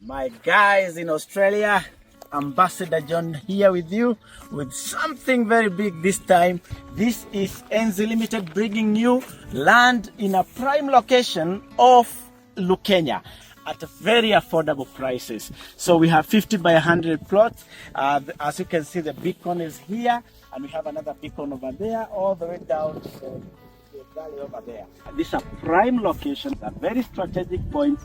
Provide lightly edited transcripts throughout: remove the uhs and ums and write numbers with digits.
My guys in Australia, Ambassador John here with you with something very big this time. This is NZ Limited bringing you land in a prime location of Lukenya at very affordable prices. So we have 50 by 100 plots. As you can see, the beacon is here, and we have another beacon over there, all the way down to the valley over there. These are prime locations, a very strategic point.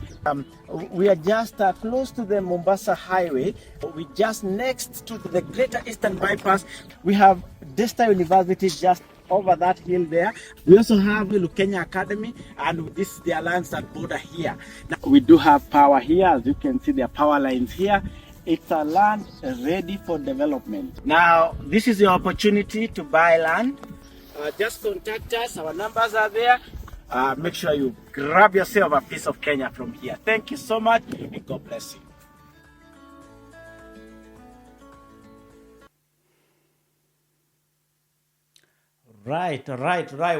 We are just close to the Mombasa Highway. We just next to the Greater Eastern Bypass. We have Desta University just over that hill there. We also have the Lukenya Academy, and this is their lands that border here. Now, we do have power here. As you can see, there are power lines here. It's a land ready for development. Now, this is your opportunity to buy land. Just contact us. Our numbers are there. Make sure you grab yourself a piece of Kenya from here. Thank you so much, and God bless you. Right.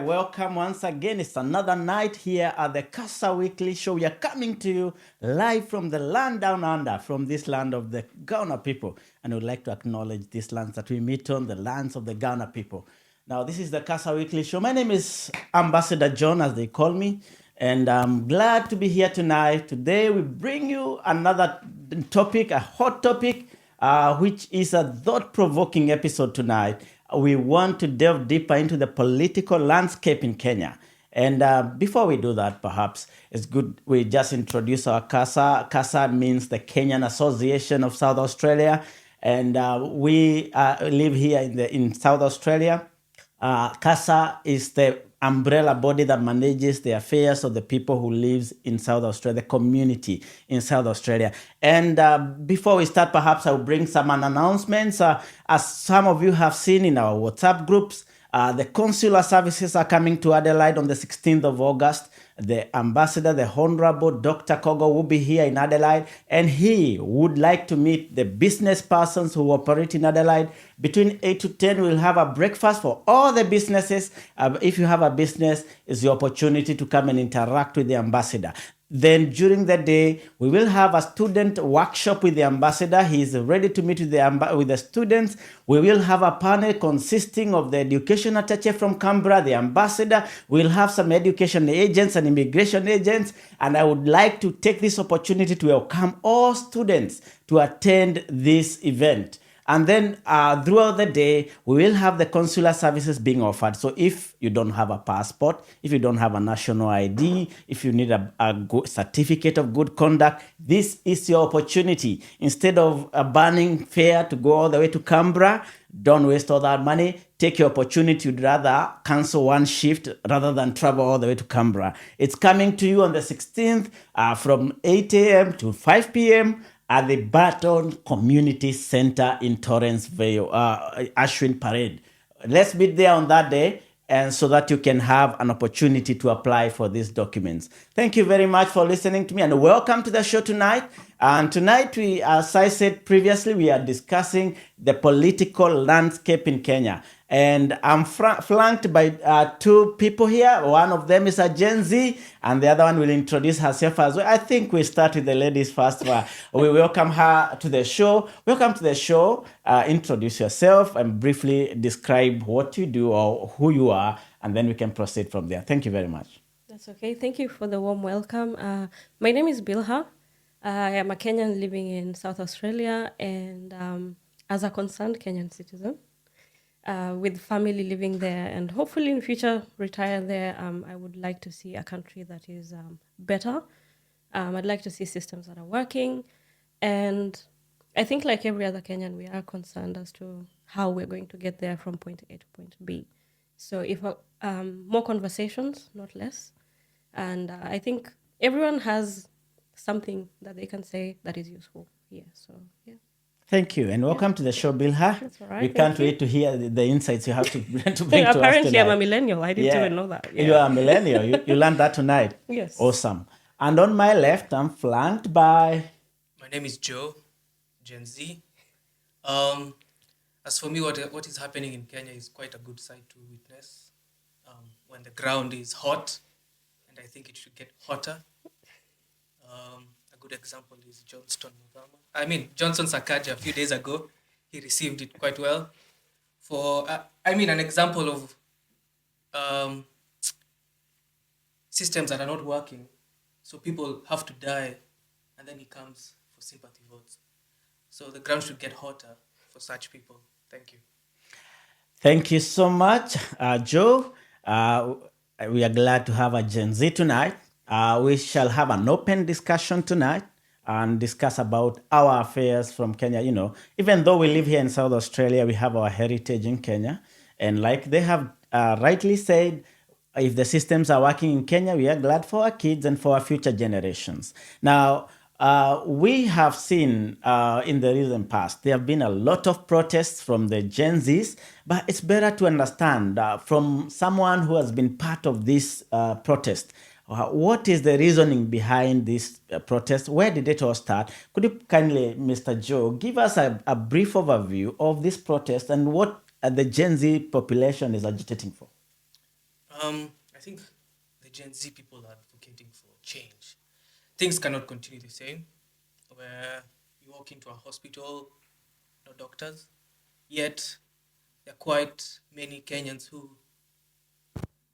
Welcome once again. It's another night here at the Casa Weekly Show. We are coming to you live from the land down under, from this land of the Ghana people. And I would like to acknowledge these lands that we meet on, the lands of the Ghana people. Now, this is the Casa Weekly Show. My name is Ambassador John, as they call me. And I'm glad to be here tonight. Today, we bring you another topic, a hot topic, which is a thought-provoking episode tonight. We want to delve deeper into the political landscape in Kenya. And before we do that, perhaps it's good we just introduce our CASA. CASA means the Kenyan Association of South Australia. And we live here in South Australia. CASA is the umbrella body that manages the affairs of the people who lives in South Australia, the community in South Australia. And before we start, perhaps I'll bring some announcements. As some of you have seen in our WhatsApp groups, the consular services are coming to Adelaide on the 16th of August. The ambassador, the Honorable Dr. Kogo, will be here in Adelaide, and he would like to meet the business persons who operate in Adelaide. Between 8 to 10, we'll have a breakfast for all the businesses. If you have a business, it's your opportunity to come and interact with the ambassador. Then during the day, we will have a student workshop with the ambassador. He is ready to meet with the students. We will have a panel consisting of the education attaché from Canberra, the ambassador. We'll have some education agents and immigration agents. And I would like to take this opportunity to welcome all students to attend this event. And then throughout the day, we will have the consular services being offered. So if you don't have a passport, if you don't have a national ID, if you need a good certificate of good conduct, this is your opportunity. Instead of a burning fare to go all the way to Canberra, don't waste all that money. Take your opportunity. You'd rather cancel one shift rather than travel all the way to Canberra. It's coming to you on the 16th from 8 a.m. to 5 p.m. at the Barton Community Center in Torrens Vale, Ashwin Parade. Let's meet there on that day, and so that you can have an opportunity to apply for these documents. Thank you very much for listening to me, and welcome to the show tonight. And tonight, as I said previously, we are discussing the political landscape in Kenya. And I'm flanked by two people here. One of them is a Gen Z, and the other one will introduce herself as well. I think we start with the ladies first. We welcome her to the show. Welcome to the show. Introduce yourself and briefly describe what you do or who you are, and then we can proceed from there. Thank you very much. That's okay. Thank you for the warm welcome. My name is Bilha. I am a Kenyan living in South Australia, and as a concerned Kenyan citizen, with family living there, and hopefully in future retire there. I would like to see a country that is better. I'd like to see systems that are working, and I think like every other Kenyan, we are concerned as to how we're going to get there from point A to point B. So if more conversations, not less, and I think everyone has something that they can say that is useful here. So yeah. Thank you, and welcome to the show, Bilha. That's all right. We can't wait to hear the insights you have to bring to us tonight. Apparently, I'm a millennial. I didn't even know that. You are a millennial. You learned that tonight. Yes. Awesome. And on my left, I'm flanked by... My name is Joe, Gen Z. As for me, what is happening in Kenya is quite a good sight to witness. When the ground is hot, and I think it should get hotter. A good example is Johnston Muthama. I mean, Johnson Sakaja a few days ago, he received it quite well. For an example of um, systems that are not working, so people have to die, and then he comes for sympathy votes. So the ground should get hotter for such people. Thank you. Thank you so much, Joe. We are glad to have a Gen Z tonight. We shall have an open discussion tonight and discuss about our affairs from Kenya. You know, even though we live here in South Australia, we have our heritage in Kenya. And like they have rightly said, if the systems are working in Kenya, we are glad for our kids and for our future generations. Now, we have seen in the recent past, there have been a lot of protests from the Gen Zs, but it's better to understand from someone who has been part of this protest. What is the reasoning behind this protest? Where did it all start? Could you kindly, Mr. Joe, give us a brief overview of this protest and what the Gen Z population is agitating for? I think the Gen Z people are advocating for change. Things cannot continue the same, where you walk into a hospital, no doctors, yet there are quite many Kenyans who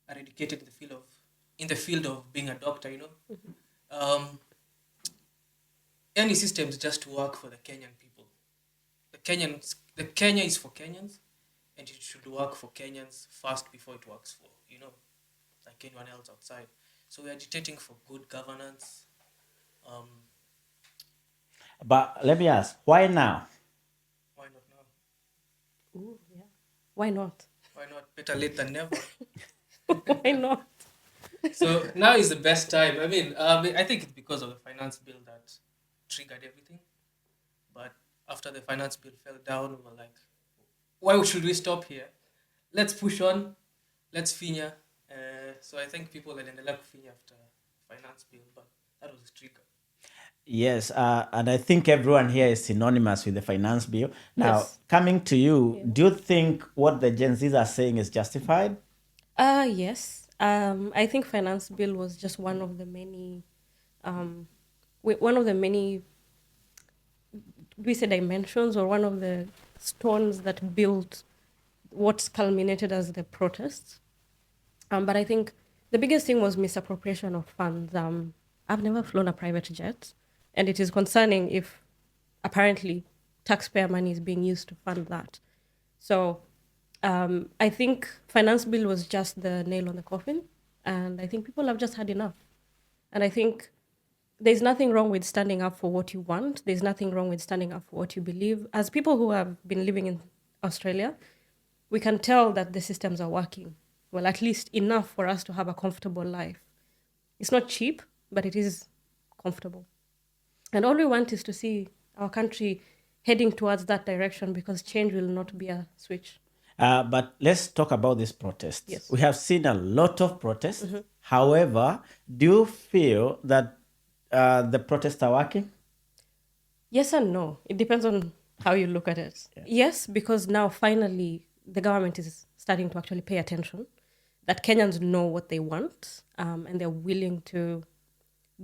are educated in the field of being a doctor. Any systems just work for the Kenyan people. The Kenya is for Kenyans, and it should work for Kenyans first before it works for like anyone else outside. So we're agitating for good governance. But let me ask, why now? Why not now? Ooh, yeah. Why not? Why not? Better late than never. Why not? So now is the best time. I think it's because of the finance bill that triggered everything. But after the finance bill fell down, we were like, why should we stop here? Let's push on. Let's finya. So I think people had ended up finya after finance bill, but that was the trigger. Yes, and I think everyone here is synonymous with the finance bill. Now, Yes. coming to you, do you think what the Gen Zs are saying is justified? Yes. I think finance bill was just one of the many, one of the many, we say dimensions, or one of the stones that built what's culminated as the protests. But I think the biggest thing was misappropriation of funds. I've never flown a private jet, and it is concerning if apparently taxpayer money is being used to fund that. So I think finance bill was just the nail on the coffin, and I think people have just had enough. And I think there's nothing wrong with standing up for what you want. There's nothing wrong with standing up for what you believe. As people who have been living in Australia, we can tell that the systems are working. Well, at least enough for us to have a comfortable life. It's not cheap, but it is comfortable. And all we want is to see our country heading towards that direction, because change will not be a switch. But let's talk about these protests. Yes. We have seen a lot of protests. However, do you feel that the protests are working? Yes and no. It depends on how you look at it. Yes, because now finally the government is starting to actually pay attention, that Kenyans know what they want, and they're willing to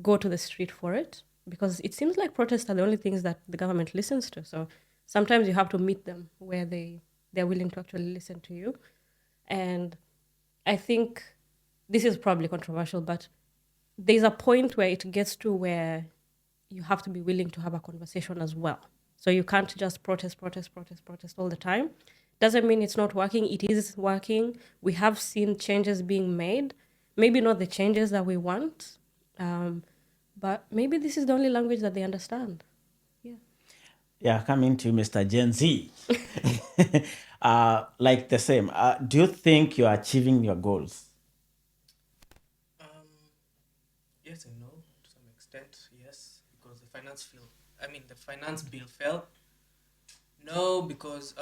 go to the street for it, because it seems like protests are the only things that the government listens to. So sometimes you have to meet them where they're willing to actually listen to you. And I think this is probably controversial, but there's a point where it gets to where you have to be willing to have a conversation as well. So you can't just protest all the time. Doesn't mean it's not working. It is working. We have seen changes being made. Maybe not the changes that we want, but maybe this is the only language that they understand. Yeah. Yeah, coming to Mr. Gen Z. Like the same. Do you think you're achieving your goals? Yes and no, to some extent, yes, because the finance bill fell. No, because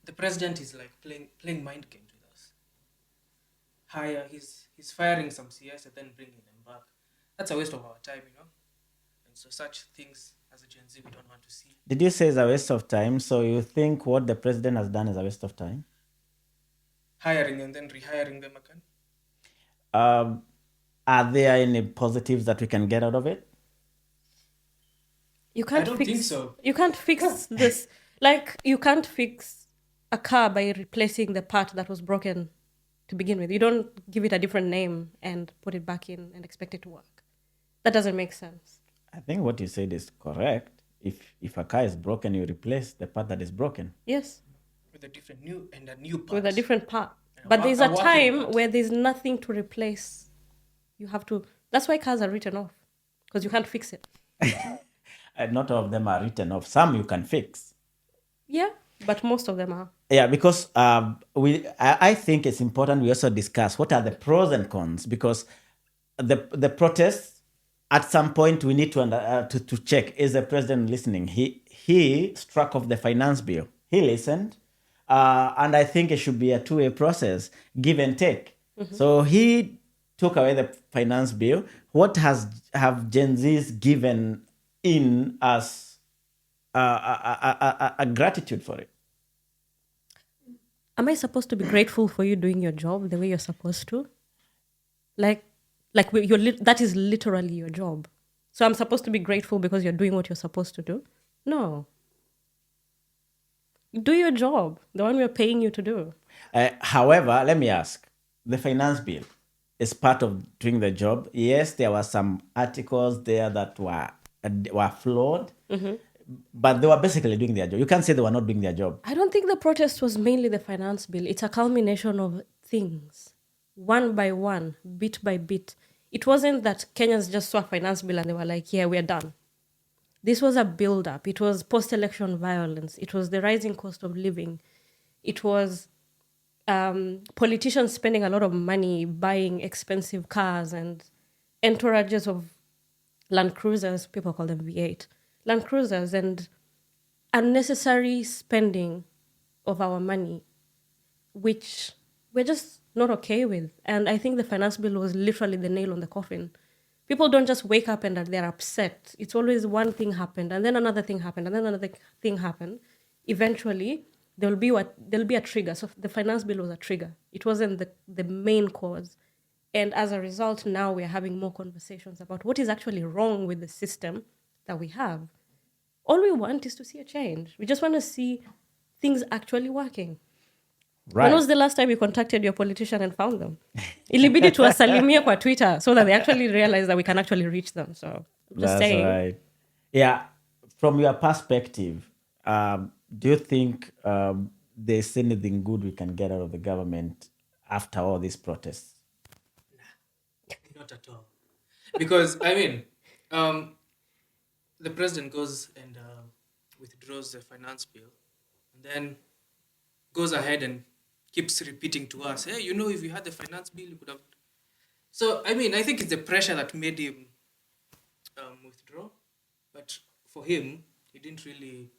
the president is like playing mind games with us. He's firing some CS and then bringing them back. That's a waste of our time. And so such things as a Gen Z we don't want to see. Did you say it's a waste of time? So you think what the president has done is a waste of time? Hiring and then rehiring them again. Are there any positives that we can get out of it? You can't don't fix think so. You can't fix this. Like, you can't fix a car by replacing the part that was broken to begin with. You don't give it a different name and put it back in and expect it to work. That doesn't make sense. I think what you said is correct. If a car is broken, you replace the part that is broken. Yes, With a different new part. with a different part. A But wo- there's a a working time part. where there's nothing to replace. You have to. That's why cars are written off, because you can't fix it. And not all of them are written off. Some you can fix. Yeah, but most of them are. Yeah, because I think it's important we also discuss what are the pros and cons, because the protests, at some point we need to check, is the president listening? He struck off the finance bill. He listened, and I think it should be a two-way process, give and take. So he took away the finance bill. What have Gen Zs given in as a gratitude for it? Am I supposed to be grateful for you doing your job the way you're supposed to? Like that is literally your job. So I'm supposed to be grateful because you're doing what you're supposed to do? No. Do your job, the one we're paying you to do. However, let me ask, the finance bill is part of doing the job. Yes, there were some articles there that were flawed, but they were basically doing their job. You can't say they were not doing their job. I don't think the protest was mainly the finance bill. It's a culmination of things, one by one, bit by bit. It wasn't that Kenyans just saw a finance bill and they were like, yeah, we're done. This was a build-up. It was post-election violence. It was the rising cost of living. It was politicians spending a lot of money buying expensive cars and entourages of Land Cruisers, people call them V8, Land Cruisers, and unnecessary spending of our money, which we're just not okay with. And I think the finance bill was literally the nail on the coffin. People don't just wake up and they're upset. It's always one thing happened, and then another thing happened, and then another thing happened. Eventually, there'll be a trigger. So the finance bill was a trigger. It wasn't the main cause. And as a result, now we're having more conversations about what is actually wrong with the system that we have. All we want is to see a change. We just want to see things actually working. Right. When was the last time you contacted your politician and found them? Ilibidi tuwasalimie kwa Twitter so that they actually realize that we can actually reach them. So just That's saying. right. Yeah. From your perspective, do you think there's anything good we can get out of the government after all these protests? Not at all. Because, I mean, the president goes and withdraws the finance bill and then goes ahead and keeps repeating to us, hey, if you had the finance bill, you could have. So, I mean, I think it's the pressure that made him withdraw. But for him, he didn't really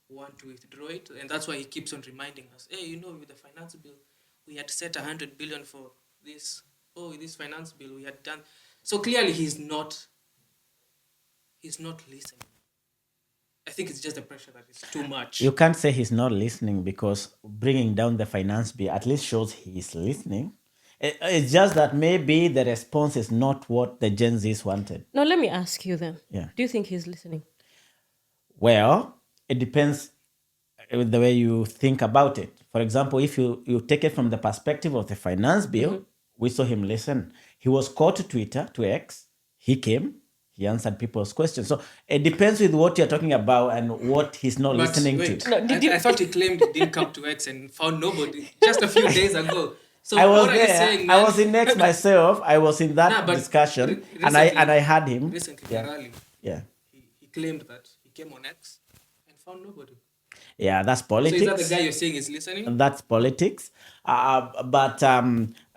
want to withdraw it. And that's why he keeps on reminding us, hey, with the finance bill, we had set 100 billion for this. Oh, with this finance bill, we had done. So clearly he's not listening. I think it's just the pressure that is too much. You can't say he's not listening, because bringing down the finance bill at least shows he's listening. It's just that maybe the response is not what the Gen Zs wanted. Now, let me ask you then. Yeah. Do you think he's listening? Well, it depends with the way you think about it. For example, if you take it from the perspective of the finance bill, we saw him listen. He was called to Twitter, to X. He came. He answered people's questions. So it depends with what you're talking about and what he's not listening to. No, I thought he claimed he didn't come to X and found nobody just a few days ago. So I was what are you there. saying, man? I was in X myself. I was in that But discussion, recently- and I had him. Recently, Yeah. rally, Yeah, he claimed that he came on X and found nobody. yeah. That's So politics. is that the guy you're saying is listening? That's politics. But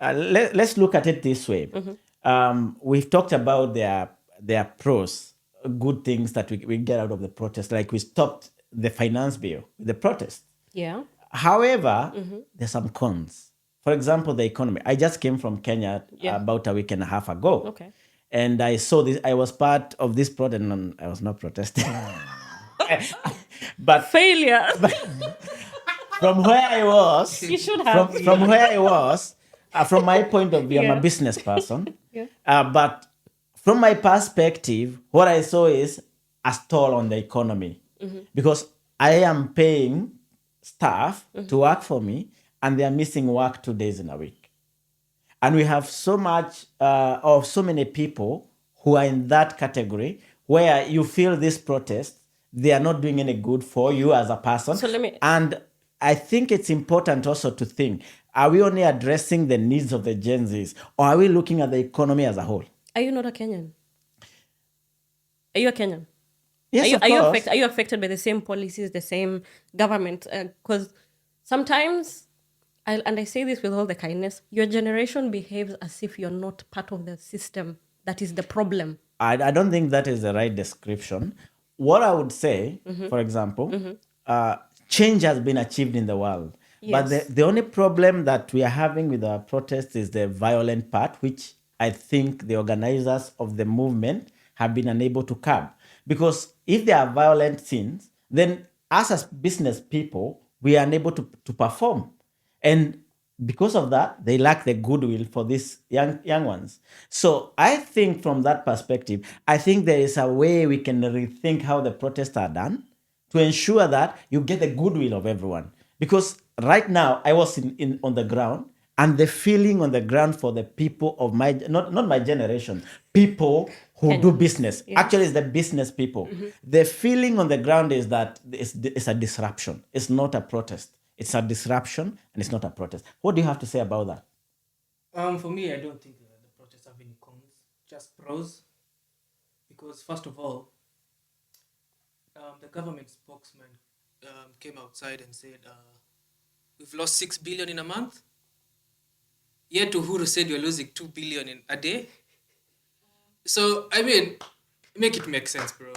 let's look at it this way. We've talked about their pros, good things that we get out of the protest. Like we stopped the finance bill, the protest. Yeah. However, there's some cons. For example, the economy. I just came from Kenya Yeah. about a week and a half ago. Okay. And I saw this. I was part of this protest, and I was not protesting. But Failure. from where I was, You should have. from where I was, From my point of view, I'm a Yeah. business person. Yeah. But from my perspective, what I saw is a stall on the economy because I am paying staff to work for me and they are missing work 2 days in a week. And we have so much or so many people who are in that category where you feel this protest, they are not doing any good for you as a person. So let me- And I think it's important also to think, are we only addressing the needs of the Gen Zs or are we looking at the economy as a whole? Are you not a Kenyan? Are you a Kenyan? Yes, of are you course. are you affected by the same policies, the same government? Because sometimes, I say this with all the kindness, your generation behaves as if you're not part of the system. That is the problem. I don't think that is the right description. What I would say, for example, change has been achieved in the world. But Yes. the only problem that we are having with our protests is the violent part, which I think the organizers of the movement have been unable to curb. Because if there are violent scenes, then us as business people, we are unable to perform. And because of that, they lack the goodwill for these young ones. So I think from that perspective, I think there is a way we can rethink how the protests are done to ensure that you get the goodwill of everyone. Because right now, I was in on the ground, and the feeling on the ground for the people of my not my generation, people who do Kenyans, business. yes. Actually, it's the business people. The feeling on the ground is that it's a disruption. It's not a protest. It's a disruption and it's not a protest. What do you have to say about that? For me, I don't think the protests have any cons, just pros. Because first of all, the government spokesman came outside and said, "We've lost 6 billion in a month." Yet Uhuru said you're losing 2 billion in a day. So I mean, make it make sense, bro.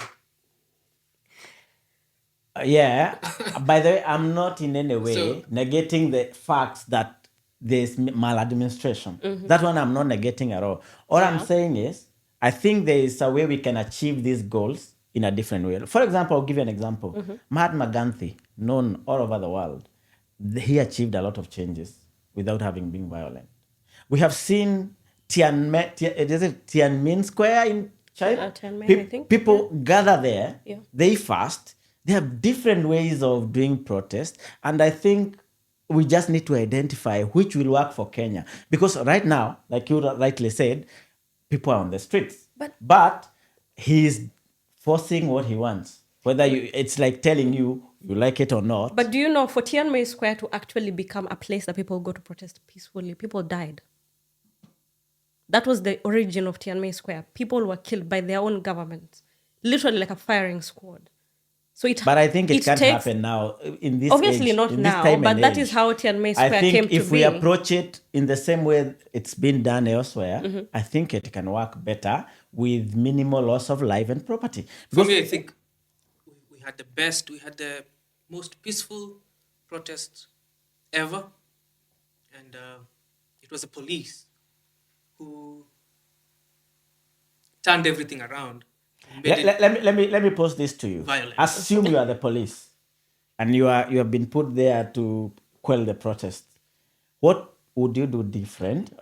Yeah. By the way, I'm not in any way So- negating the facts that there's maladministration. That one I'm not negating at all. All I'm Yeah. saying is, I think there is a way we can achieve these goals in a different way. For example, I'll give you an example. Mahatma Gandhi, known all over the world, he achieved a lot of changes without having been violent. We have seen Tiananmen Square in China. Tiananmen, I think. People gather there, Yeah. they fast. They have different ways of doing protest. And I think we just need to identify which will work for Kenya. Because right now, like you rightly said, people are on the streets. But he is forcing what he wants. Whether it's like telling you like it or not. But do you know, for Tiananmen Square to actually become a place that people go to protest peacefully, people died. That was the origin of Tiananmen Square. People were killed by their own government, literally like a firing squad. So But I think it can't takes- happen now in this Obviously age, not in this now, time but and that age. is how Tiananmen I Square think came to if we be. approach it in the same way it's been done elsewhere, I think it can work better with minimal loss of life and property. For Because me, I think we had the most peaceful protest ever. And it was the police who turned everything around. And made it let me pose this to you. violent. Assume you are the police and you have been put there to quell the protest. What would you do different?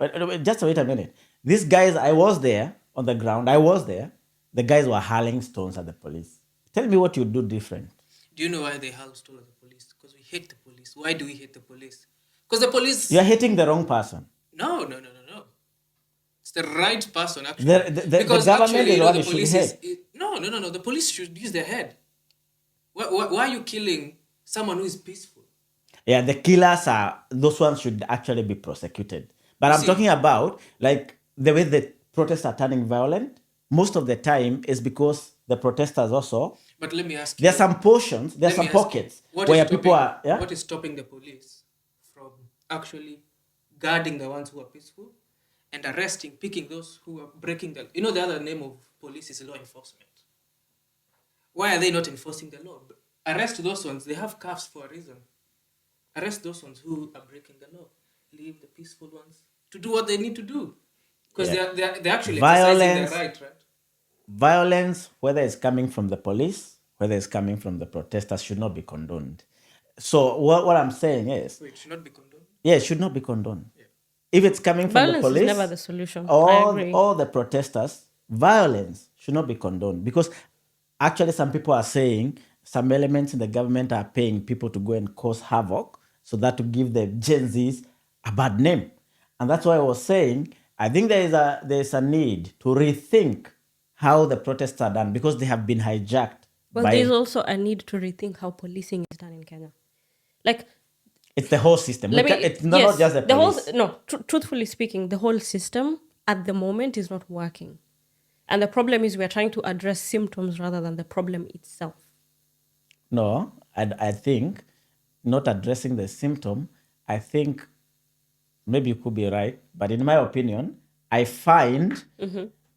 Just wait a minute. These guys, I was there on the ground. I was there. The guys were hurling stones at the police. Tell me what you do different. Do you know why they hurl stones at the police? Because we hate the police. Why do we hate the police? Because the police... You're hitting the wrong person. No. It's the right person, actually. The government is what you should hate. No. The police should use their head. Why are you killing someone who is peaceful? Yeah, the killers those ones should actually be prosecuted. But I'm talking about like the way the protests are turning violent. Most of the time is because the protesters also. But let me ask you. There's some portions, there's Let some me ask you, pockets what where is people are. stopping- What is stopping the police from actually guarding the ones who are peaceful and arresting, picking those who are breaking the... You know, the other name of police is law enforcement. Why are they not enforcing the law? Arrest those ones. They have cuffs for a reason. Arrest those ones who are breaking the law. Leave the peaceful ones to do what they need to do. Because Yeah. they're actually exercising Violence. their right? Violence, whether it's coming from the police, whether it's coming from the protesters, should not be condoned. So what I'm saying is, So it should not be condoned. yeah, it should not be condoned. If it's coming from the Violence is police, never the solution. I agree. all the protesters, violence should not be condoned, because actually some people are saying some elements in the government are paying people to go and cause havoc, so that to give the Gen Zs a bad name. And that's why I was saying I think there's a need to rethink how the protests are done, because they have been hijacked Well, there's by also a need to rethink how policing is done in Kenya. Like, it's the whole system. It's not just the police. Truthfully speaking, the whole system at the moment is not working. And the problem is we're trying to address symptoms rather than the problem itself. No, I think not addressing the symptom, I think maybe you could be right, but in my opinion, I find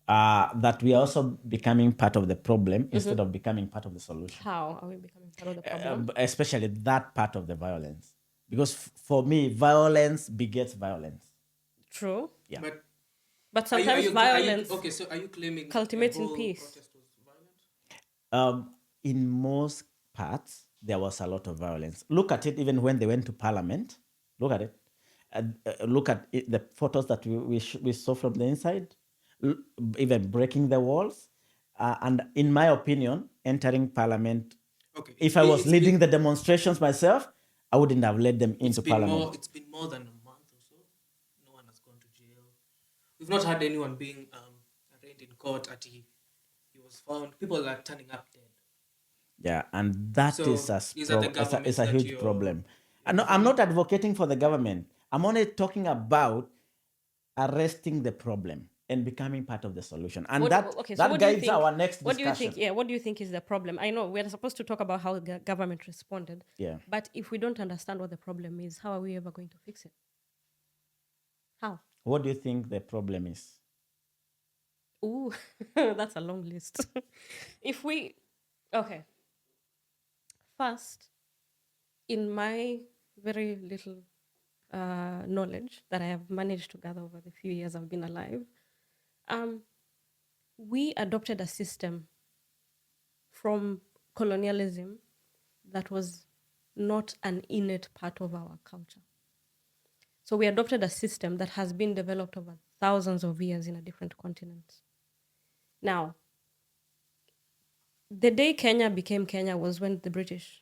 that we are also becoming part of the problem instead of becoming part of the solution. How are we becoming part of the problem? Especially that part of the violence. Because for me, violence begets violence. True. Yeah. But Are you- sometimes violence okay, so are you claiming culminates the in whole peace. protest was violent? In most parts, there was a lot of violence. Look at it even when they went to parliament. Look at it. Look at it, the photos that we saw from the inside, even breaking the walls. And in my opinion, entering parliament, Okay. if I was It's leading been- the demonstrations myself, I wouldn't have led them into It's parliament. been more than a month or so. No one has gone to jail. We've not had anyone being arraigned in court. He was found. People are turning up dead. Yeah, and that So, is is that the government it's a that huge you're- problem. I'm not advocating for the government. I'm only talking about arresting the problem and becoming part of the solution. And So that what do you guides think? our next What do you discussion. think? Yeah, what do you think is the problem? I know we're supposed to talk about how the government responded. Yeah. But if we don't understand what the problem is, how are we ever going to fix it? How? What do you think the problem is? Ooh, that's a long list. Okay. First, in my very little knowledge that I have managed to gather over the few years I've been alive, we adopted a system from colonialism that was not an innate part of our culture. So we adopted a system that has been developed over thousands of years in a different continent. Now, the day Kenya became Kenya was when the British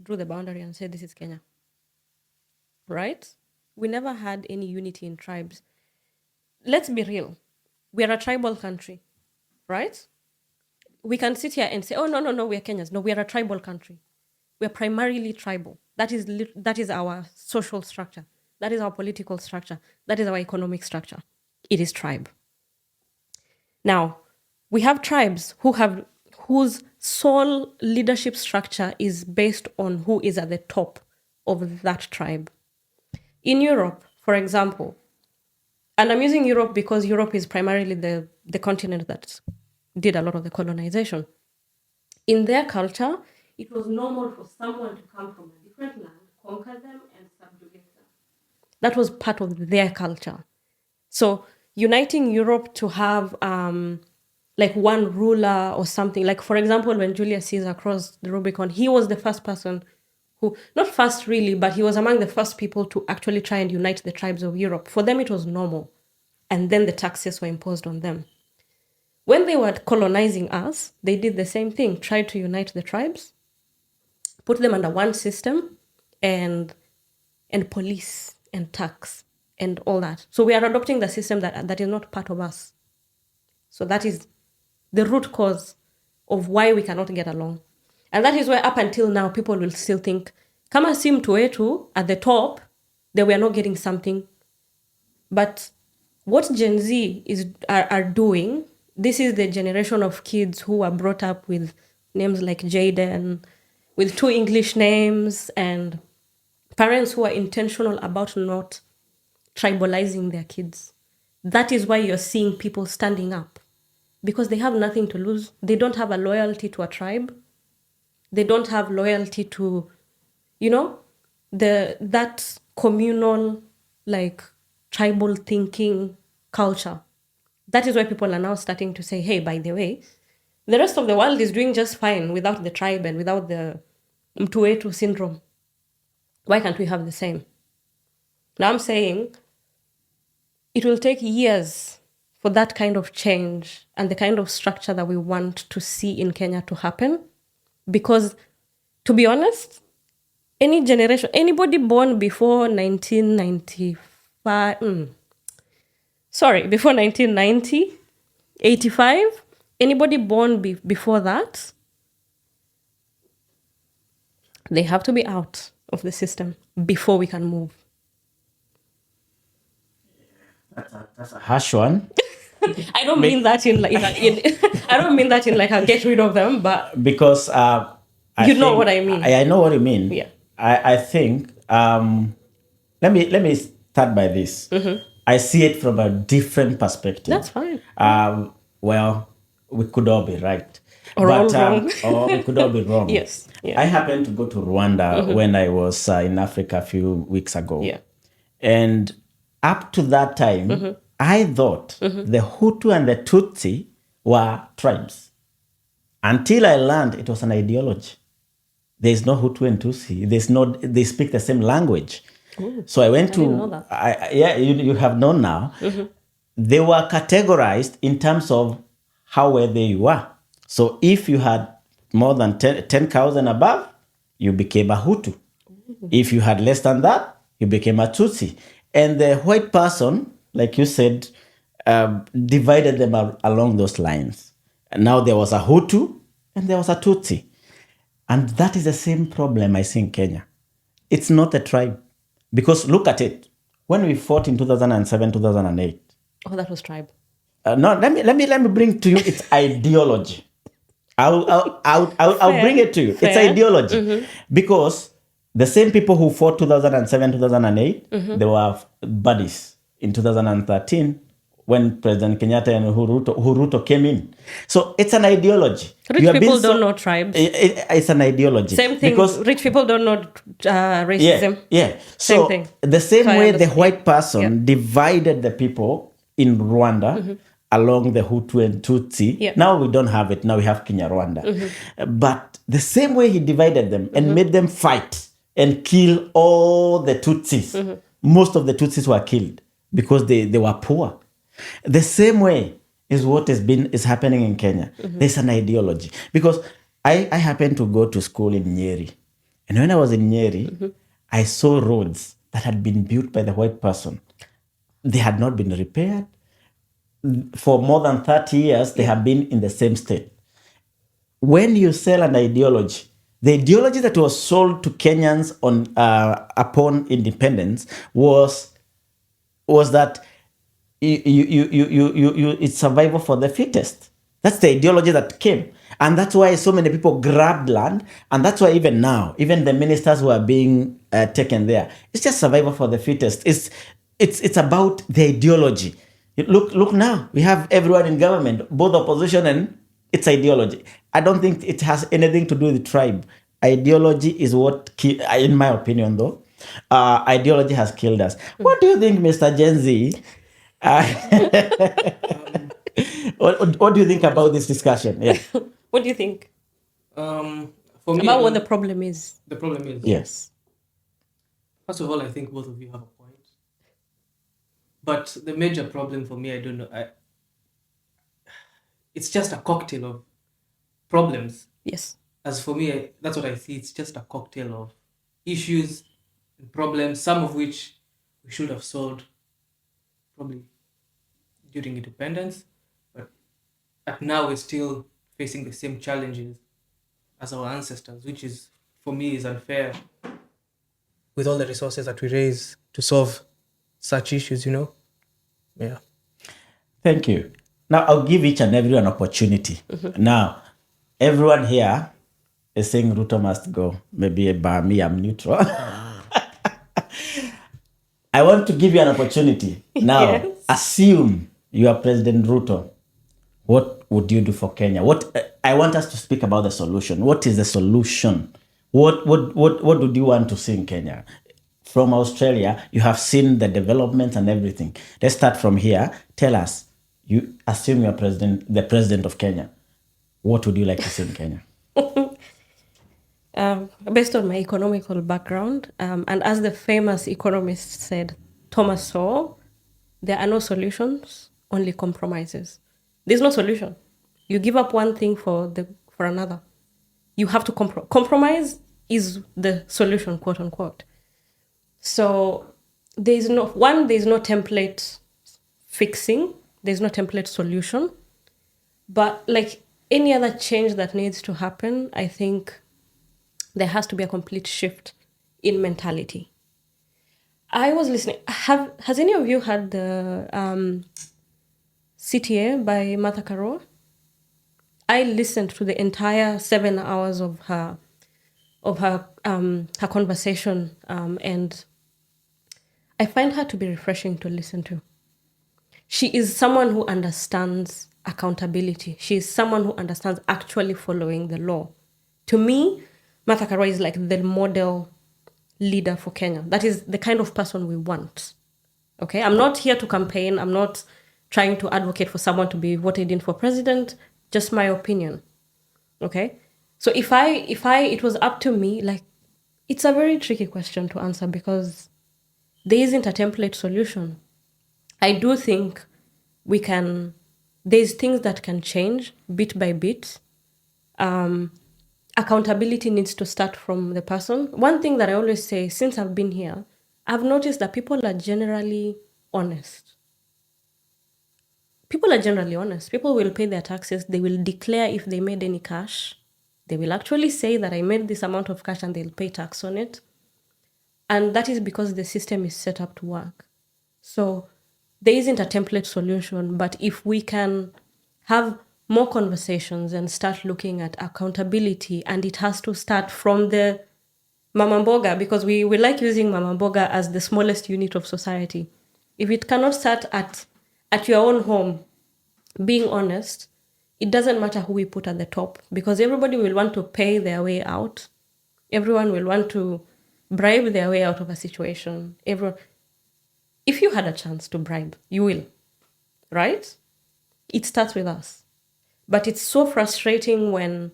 drew the boundary and said, this is Kenya. Right? We never had any unity in tribes. Let's be real. We are a tribal country, right? We can sit here and say, oh, no, we are Kenyans. No, we are a tribal country. We are primarily tribal. That is our social structure. That is our political structure. That is our economic structure. It is tribe. Now, we have tribes whose sole leadership structure is based on who is at the top of that tribe. In Europe, for example, and I'm using Europe because Europe is primarily the continent that did a lot of the colonization. In their culture, it was normal for someone to come from a different land, conquer them, and subjugate them. That was part of their culture. So uniting Europe to have like one ruler or something, like for example, when Julius Caesar crossed the Rubicon, he was the first person who, not first really, but he was among the first people to actually try and unite the tribes of Europe. For them, it was normal. And then the taxes were imposed on them. When they were colonizing us, they did the same thing, tried to unite the tribes, put them under one system, and police and tax and all that. So we are adopting the system that is not part of us. So that is the root cause of why we cannot get along. And that is why up until now, people will still think, kama si mtu wetu at the top, they were not getting something. But what Gen Z are doing, this is the generation of kids who are brought up with names like Jaden, with 2 English names, and parents who are intentional about not tribalizing their kids. That is why you're seeing people standing up, because they have nothing to lose. They don't have a loyalty to a tribe. They don't have loyalty to, that communal, like, tribal thinking culture. That is why people are now starting to say, hey, by the way, the rest of the world is doing just fine without the tribe and without the mtu wetu syndrome. Why can't we have the same? Now I'm saying it will take years for that kind of change and the kind of structure that we want to see in Kenya to happen. Because, to be honest, any generation, anybody born before 1995, before 1990, 85, anybody born before that, they have to be out of the system before we can move. That's a harsh one. I don't mean that in I don't mean that in like I'll get rid of them, but Because you know what I mean. I know what you mean. Yeah. I think let me start by this. I see it from a different perspective. That's fine. Well, we could all be right. Or all wrong. Or we could all be wrong. Yes. Yeah. I happened to go to Rwanda when I was in Africa a few weeks ago. Yeah. And up to that time, I thought the Hutu and the Tutsi were tribes. Until I learned it was an ideology. There is no Hutu and Tutsi. They speak the same language. Ooh, so I went didn't know that. You have known now. They were categorized in terms of how wealthy you were. So if you had more than 10 cows and above, you became a Hutu. If you had less than that, you became a Tutsi. And the white person, like you said, divided them along those lines. And now there was a Hutu and there was a Tutsi. And that is the same problem I see in Kenya. It's not a tribe. Because look at it. When we fought in 2007, 2008. Oh, that was tribe. No, let me bring to you its ideology. I'll bring it to you. Fair. It's ideology. Because the same people who fought 2007, 2008, they were buddies in 2013 when President Kenyatta and Huruto came in. So it's an ideology. Rich people don't know tribes. It's an ideology. Same thing. Because rich people don't know racism. Yeah. Same So thing. the same way the understand. white person divided the people in Rwanda along the Hutu and Tutsi. Yeah. Now we don't have it. Now we have Kinyarwanda. But the same way he divided them and made them fight and kill all the Tutsis. Most of the Tutsis were killed because they were poor. The same way is what is happening in Kenya. There's an ideology. Because I happened to go to school in Nyeri. And when I was in Nyeri, I saw roads that had been built by the white person. They had not been repaired. For more than 30 years, they have been in the same state. When you sell an ideology, the ideology that was sold to Kenyans upon independence was that it's survival for the fittest. That's the ideology that came. And that's why so many people grabbed land. And that's why even now, even the ministers who are being taken there, it's just survival for the fittest. It's about the ideology. Look now, we have everyone in government, both opposition and its ideology. I don't think it has anything to do with tribe. Ideology is what, in my opinion though, ideology has killed us. What do you think, Mr. Gen Z? What do you think about this discussion? Yeah. What do you think For me, about what the problem is? the problem is, Yes. first of all, I think both of you have a point. But the major problem for me, I don't know. It's just a cocktail of problems. Yes. As for me, that's what I see. It's just a cocktail of issues and problems, some of which we should have solved probably during independence, but now we're still facing the same challenges as our ancestors, which is, for me, is unfair. With all the resources that we raise to solve such issues, Yeah. Thank you. Now, I'll give each and every an opportunity. Now, everyone here is saying Ruto must go. Maybe by me, I'm neutral. I want to give you an opportunity. Now, Yes. assume you are President Ruto. What would you do for Kenya? I want us to speak about the solution. What is the solution? What would you want to see in Kenya? From Australia, you have seen the development and everything. Let's start from here. Tell us, you assume you're the president of Kenya. What would you like to see in Kenya? Based on my economical background, and as the famous economist said, Thomas Sowell, there are no solutions, only compromises. There's no solution. You give up one thing for another. You have to compromise is the solution, quote unquote. So there's no template fixing, there's no template solution. But like any other change that needs to happen, I think there has to be a complete shift in mentality. I was listening. Has any of you heard the CTA by Martha Karol? I listened to the entire 7 hours of her conversation, and I find her to be refreshing to listen to. She is someone who understands accountability. She is someone who understands actually following the law. To me, Martha Karol is like the model leader for Kenya. That is the kind of person we want. Okay, I'm not here to campaign. I'm not trying to advocate for someone to be voted in for president. Just my opinion. Okay, so if it was up to me, like, it's a very tricky question to answer because there isn't a template solution. I do think there's things that can change bit by bit. Accountability needs to start from the person. One thing that I always say, since I've been here, I've noticed that people are generally honest. People are generally honest. People will pay their taxes. They will declare if they made any cash. They will actually say that I made this amount of cash and they'll pay tax on it. And that is because the system is set up to work. So there isn't a template solution, but if we can have more conversations and start looking at accountability, and it has to start from the Mama Mboga, because we like using Mama Mboga as the smallest unit of society. If it cannot start at your own home, being honest, it doesn't matter who we put at the top, because everybody will want to pay their way out. Everyone will want to bribe their way out of a situation. If you had a chance to bribe, you will, right? It starts with us. But it's so frustrating when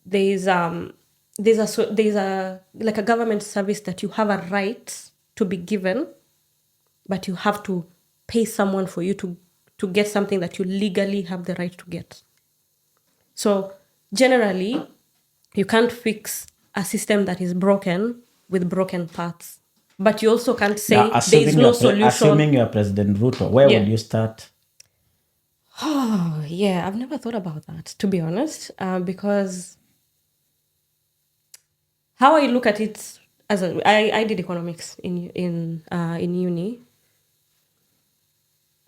there's a like a government service that you have a right to be given, but you have to pay someone for you to get something that you legally have the right to get. So generally, you can't fix a system that is broken with broken parts. But you also can't say Now, there is no solution. Assuming you're President Ruto, where will you start? Oh, yeah, I've never thought about that, to be honest, because how I look at it, I did economics in uni.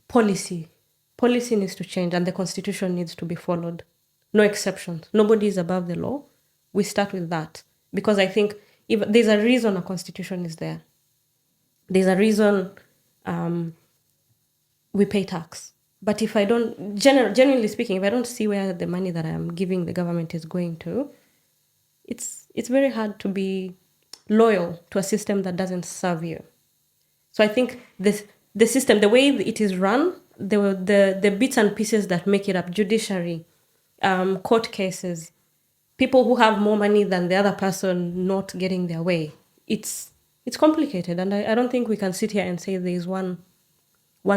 Policy needs to change, and the constitution needs to be followed. No exceptions. Nobody is above the law. We start with that, because I think if there's a reason a constitution is there. There's a reason we pay tax. But if I don't, generally speaking, if I don't see where the money that I'm giving the government is going to, it's very hard to be loyal to a system that doesn't serve you. So I think the system, the way it is run, the bits and pieces that make it up, judiciary, court cases, people who have more money than the other person not getting their way, it's complicated. And I don't think we can sit here and say there is one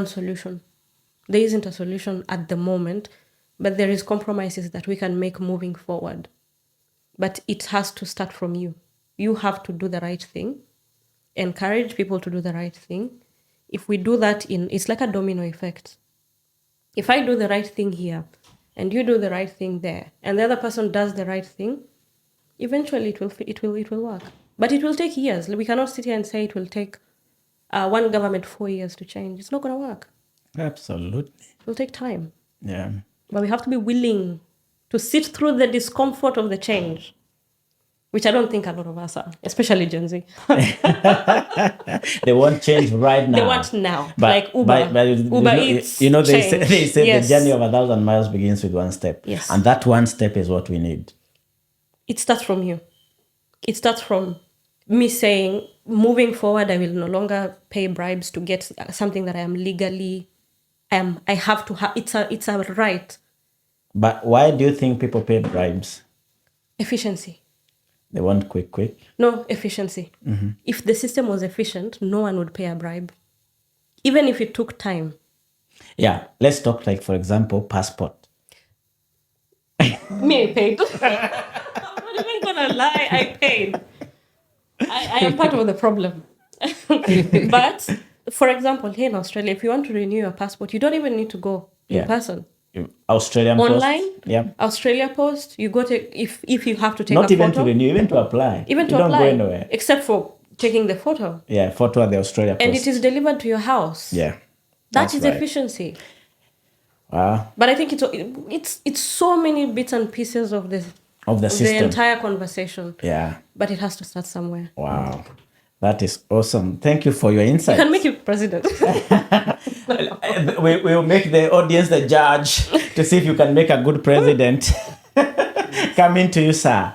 solution. There isn't a solution at the moment, but there is compromises that we can make moving forward. But it has to start from you. You have to do the right thing, encourage people to do the right thing. If we do that, it's like a domino effect. If I do the right thing here, and you do the right thing there, and the other person does the right thing, eventually it will work. But it will take years. We cannot sit here and say it will take one government 4 years to change. It's not going to work. Absolutely. It will take time. Yeah. But we have to be willing to sit through the discomfort of the change, which I don't think a lot of us are, especially Gen Z. They want change right now. They want now. But, like Uber. Uber Eats. They say Yes. the journey of 1,000 miles begins with one step. Yes. And that one step is what we need. It starts from you. It starts from me saying, moving forward, I will no longer pay bribes to get something that I am legally, I have to have. It's a right. But why do you think people pay bribes? Efficiency. They want quick. No, efficiency. Mm-hmm. If the system was efficient, no one would pay a bribe. even if it took time. Yeah, let's talk like, for example, passport. Me, I paid. I'm not even gonna lie, I paid. I am part of the problem. But for example, here in Australia, if you want to renew your passport, you don't even need to go in Yeah. person. Australian Online, Post. Yeah. Australia Post, you go to if you have to take Not a even photo, to renew, even to apply. even to you don't apply, go anywhere. except for taking the photo, Yeah, photo at the Australia Post. and it is delivered to your house. Yeah. That That's is right. efficiency. Wow. But I think it's so many bits and pieces of the system. entire conversation. Yeah. But it has to start somewhere. Wow. That is awesome. Thank you for your insights. You can make it president. We'll make the audience the judge to see if you can make a good president. Coming to you, sir.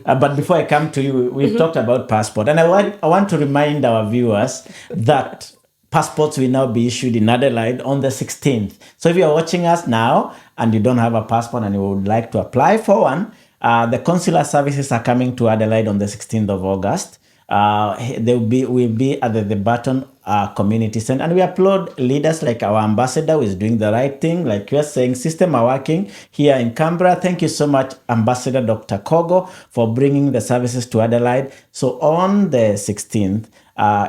But before I come to you, we've talked about passport. And I want to remind our viewers that passports will now be issued in Adelaide on the 16th. So if you're watching us now and you don't have a passport and you would like to apply for one, the consular services are coming to Adelaide on the 16th of August. They will be at the Barton Community Center, and we applaud leaders like our ambassador who is doing the right thing. Like you're saying, system are working here in Canberra. Thank you so much, Ambassador Dr. Kogo, for bringing the services to Adelaide. So on the 16th,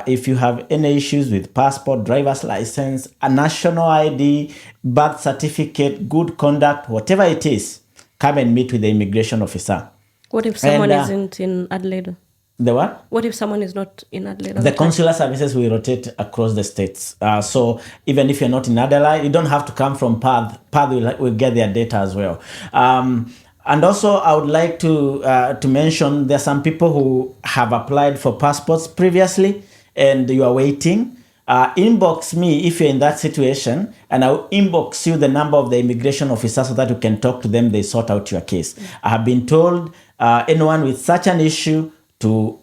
if you have any issues with passport, driver's license, a national ID, birth certificate, good conduct, whatever it is, come and meet with the immigration officer. What if someone isn't in Adelaide? The what? What if someone is not in Adelaide? The consular services will rotate across the states. So even if you're not in Adelaide, you don't have to come from Perth. Perth will get their data as well. And also, I would like to mention there are some people who have applied for passports previously and you are waiting. Inbox me if you're in that situation, and I'll inbox you the number of the immigration officer so that you can talk to them. They sort out your case. I have been told anyone with such an issue to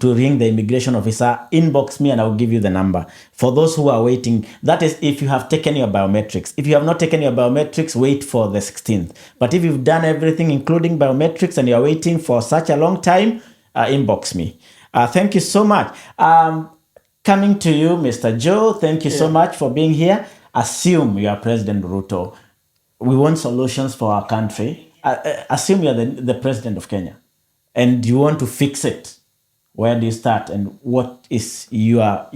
ring the immigration officer, inbox me and I'll give you the number. For those who are waiting, that is if you have taken your biometrics. If you have not taken your biometrics, wait for the 16th. But if you've done everything, including biometrics, and you're waiting for such a long time, inbox me. Thank you so much. Coming to you, Mr. Joe, thank you so much for being here. Assume you are President Ruto. We want solutions for our country. Assume you're the President of Kenya and you want to fix it. Where do you start, and what is your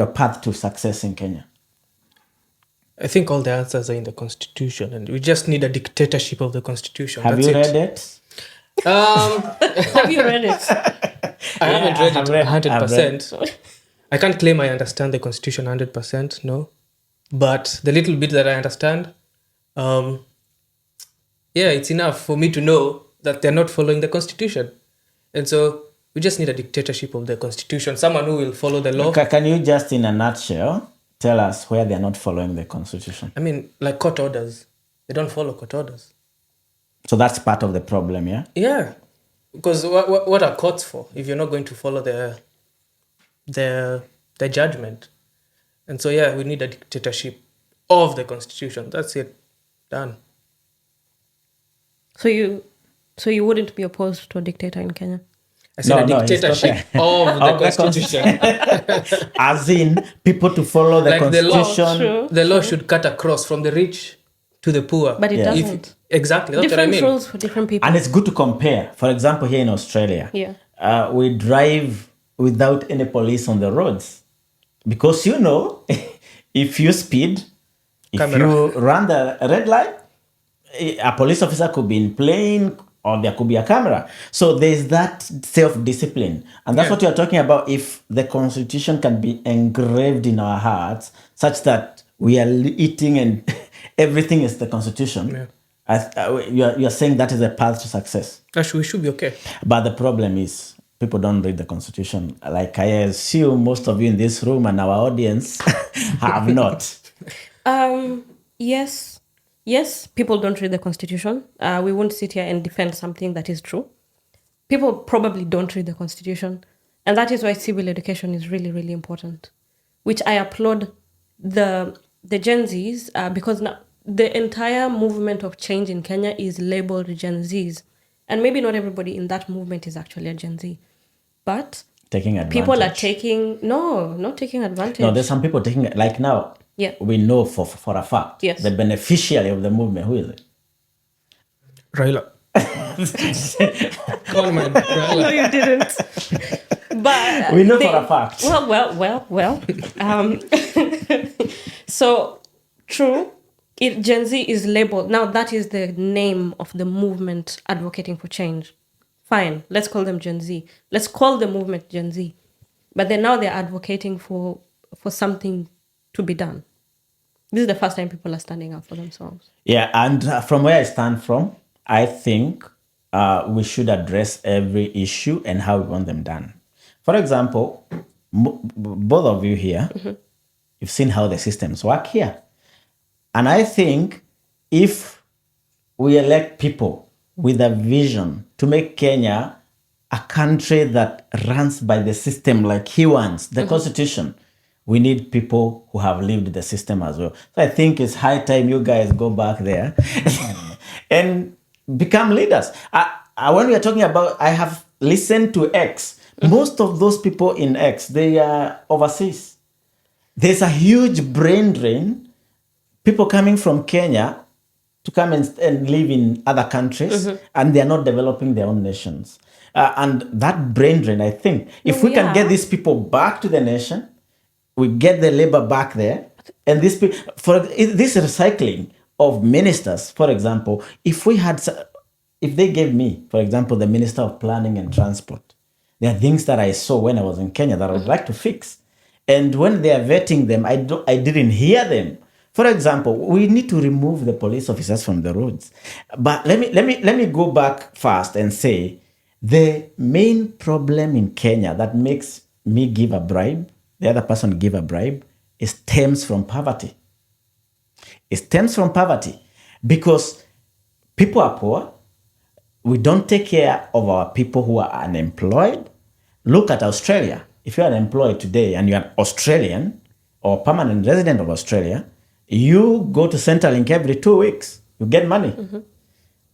path to success in Kenya? I think all the answers are in the Constitution, and we just need a dictatorship of the Constitution. Have you read it? Have you read it? I haven't read it 100%. I can't claim I understand the Constitution 100%, no. But the little bit that I understand, it's enough for me to know that they're not following the Constitution. And so we just need a dictatorship of the Constitution, someone who will follow the law. Can you just, in a nutshell, tell us where they're not following the Constitution? I mean, like court orders. They don't follow court orders. So that's part of the problem, yeah? Yeah. Because what are courts for if you're not going to follow the judgment? And so, we need a dictatorship of the Constitution. That's it. Done. So you wouldn't be opposed to a dictator in Kenya? I said a dictatorship of the Constitution. As in, people to follow the Constitution. The law should cut across from the rich to the poor. But it doesn't. Exactly, that's different what I mean. rules for different people. And it's good to compare. For example, here in Australia, we drive without any police on the roads. Because if you speed, if you run the red light, a police officer could be in plane or there could be a camera. So there's that self-discipline. And that's what you're talking about. If the Constitution can be engraved in our hearts such that we are eating and everything is the Constitution, you're saying that is a path to success. Actually, we should be okay. But the problem is people don't read the Constitution. Like I assume most of you in this room and our audience have not. Yes, people don't read the Constitution. We won't sit here and defend something that is true. People probably don't read the Constitution. And that is why civil education is really, really important, which I applaud the Gen Zs because now the entire movement of change in Kenya is labeled Gen Zs. And maybe not everybody in that movement is actually a Gen Z. But taking advantage. People are taking, no, not taking advantage. No, there's some people taking it. Like now, Yeah. we know for a fact, Yes. the beneficiary of the movement, who is it? Raila. Come on, man. No, Raila. you didn't. But We know for a fact. Well. So true. Gen Z is labeled now. That is the name of the movement advocating for change. Fine, let's call them Gen Z. Let's call the movement Gen Z. But then now they're advocating for something to be done. This is the first time people are standing up for themselves. Yeah, and from where I stand from, I think we should address every issue and how we want them done. For example, both of you here, you've seen how the systems work here. And I think if we elect people with a vision to make Kenya a country that runs by the system like he wants, the constitution, we need people who have lived the system as well. So I think it's high time you guys go back there and become leaders. When we are talking about, I have listened to X. Most of those people in X, they are overseas. There's a huge brain drain. People coming from Kenya to come and live in other countries, and they are not developing their own nations. And that brain drain, I think, if we can get these people back to the nation, we get the labor back there, and this recycling of ministers, for example, if they gave me, for example, the Minister of Planning and Transport, there are things that I saw when I was in Kenya that I would like to fix. And when they are vetting them, I didn't hear them. For example, we need to remove the police officers from the roads. But let me go back first and say the main problem in Kenya that makes me give a bribe, the other person give a bribe, stems from poverty. It stems from poverty because people are poor. We don't take care of our people who are unemployed. Look at Australia. If you're unemployed today and you're an Australian or permanent resident of Australia, you go to Centrelink every 2 weeks. You get money.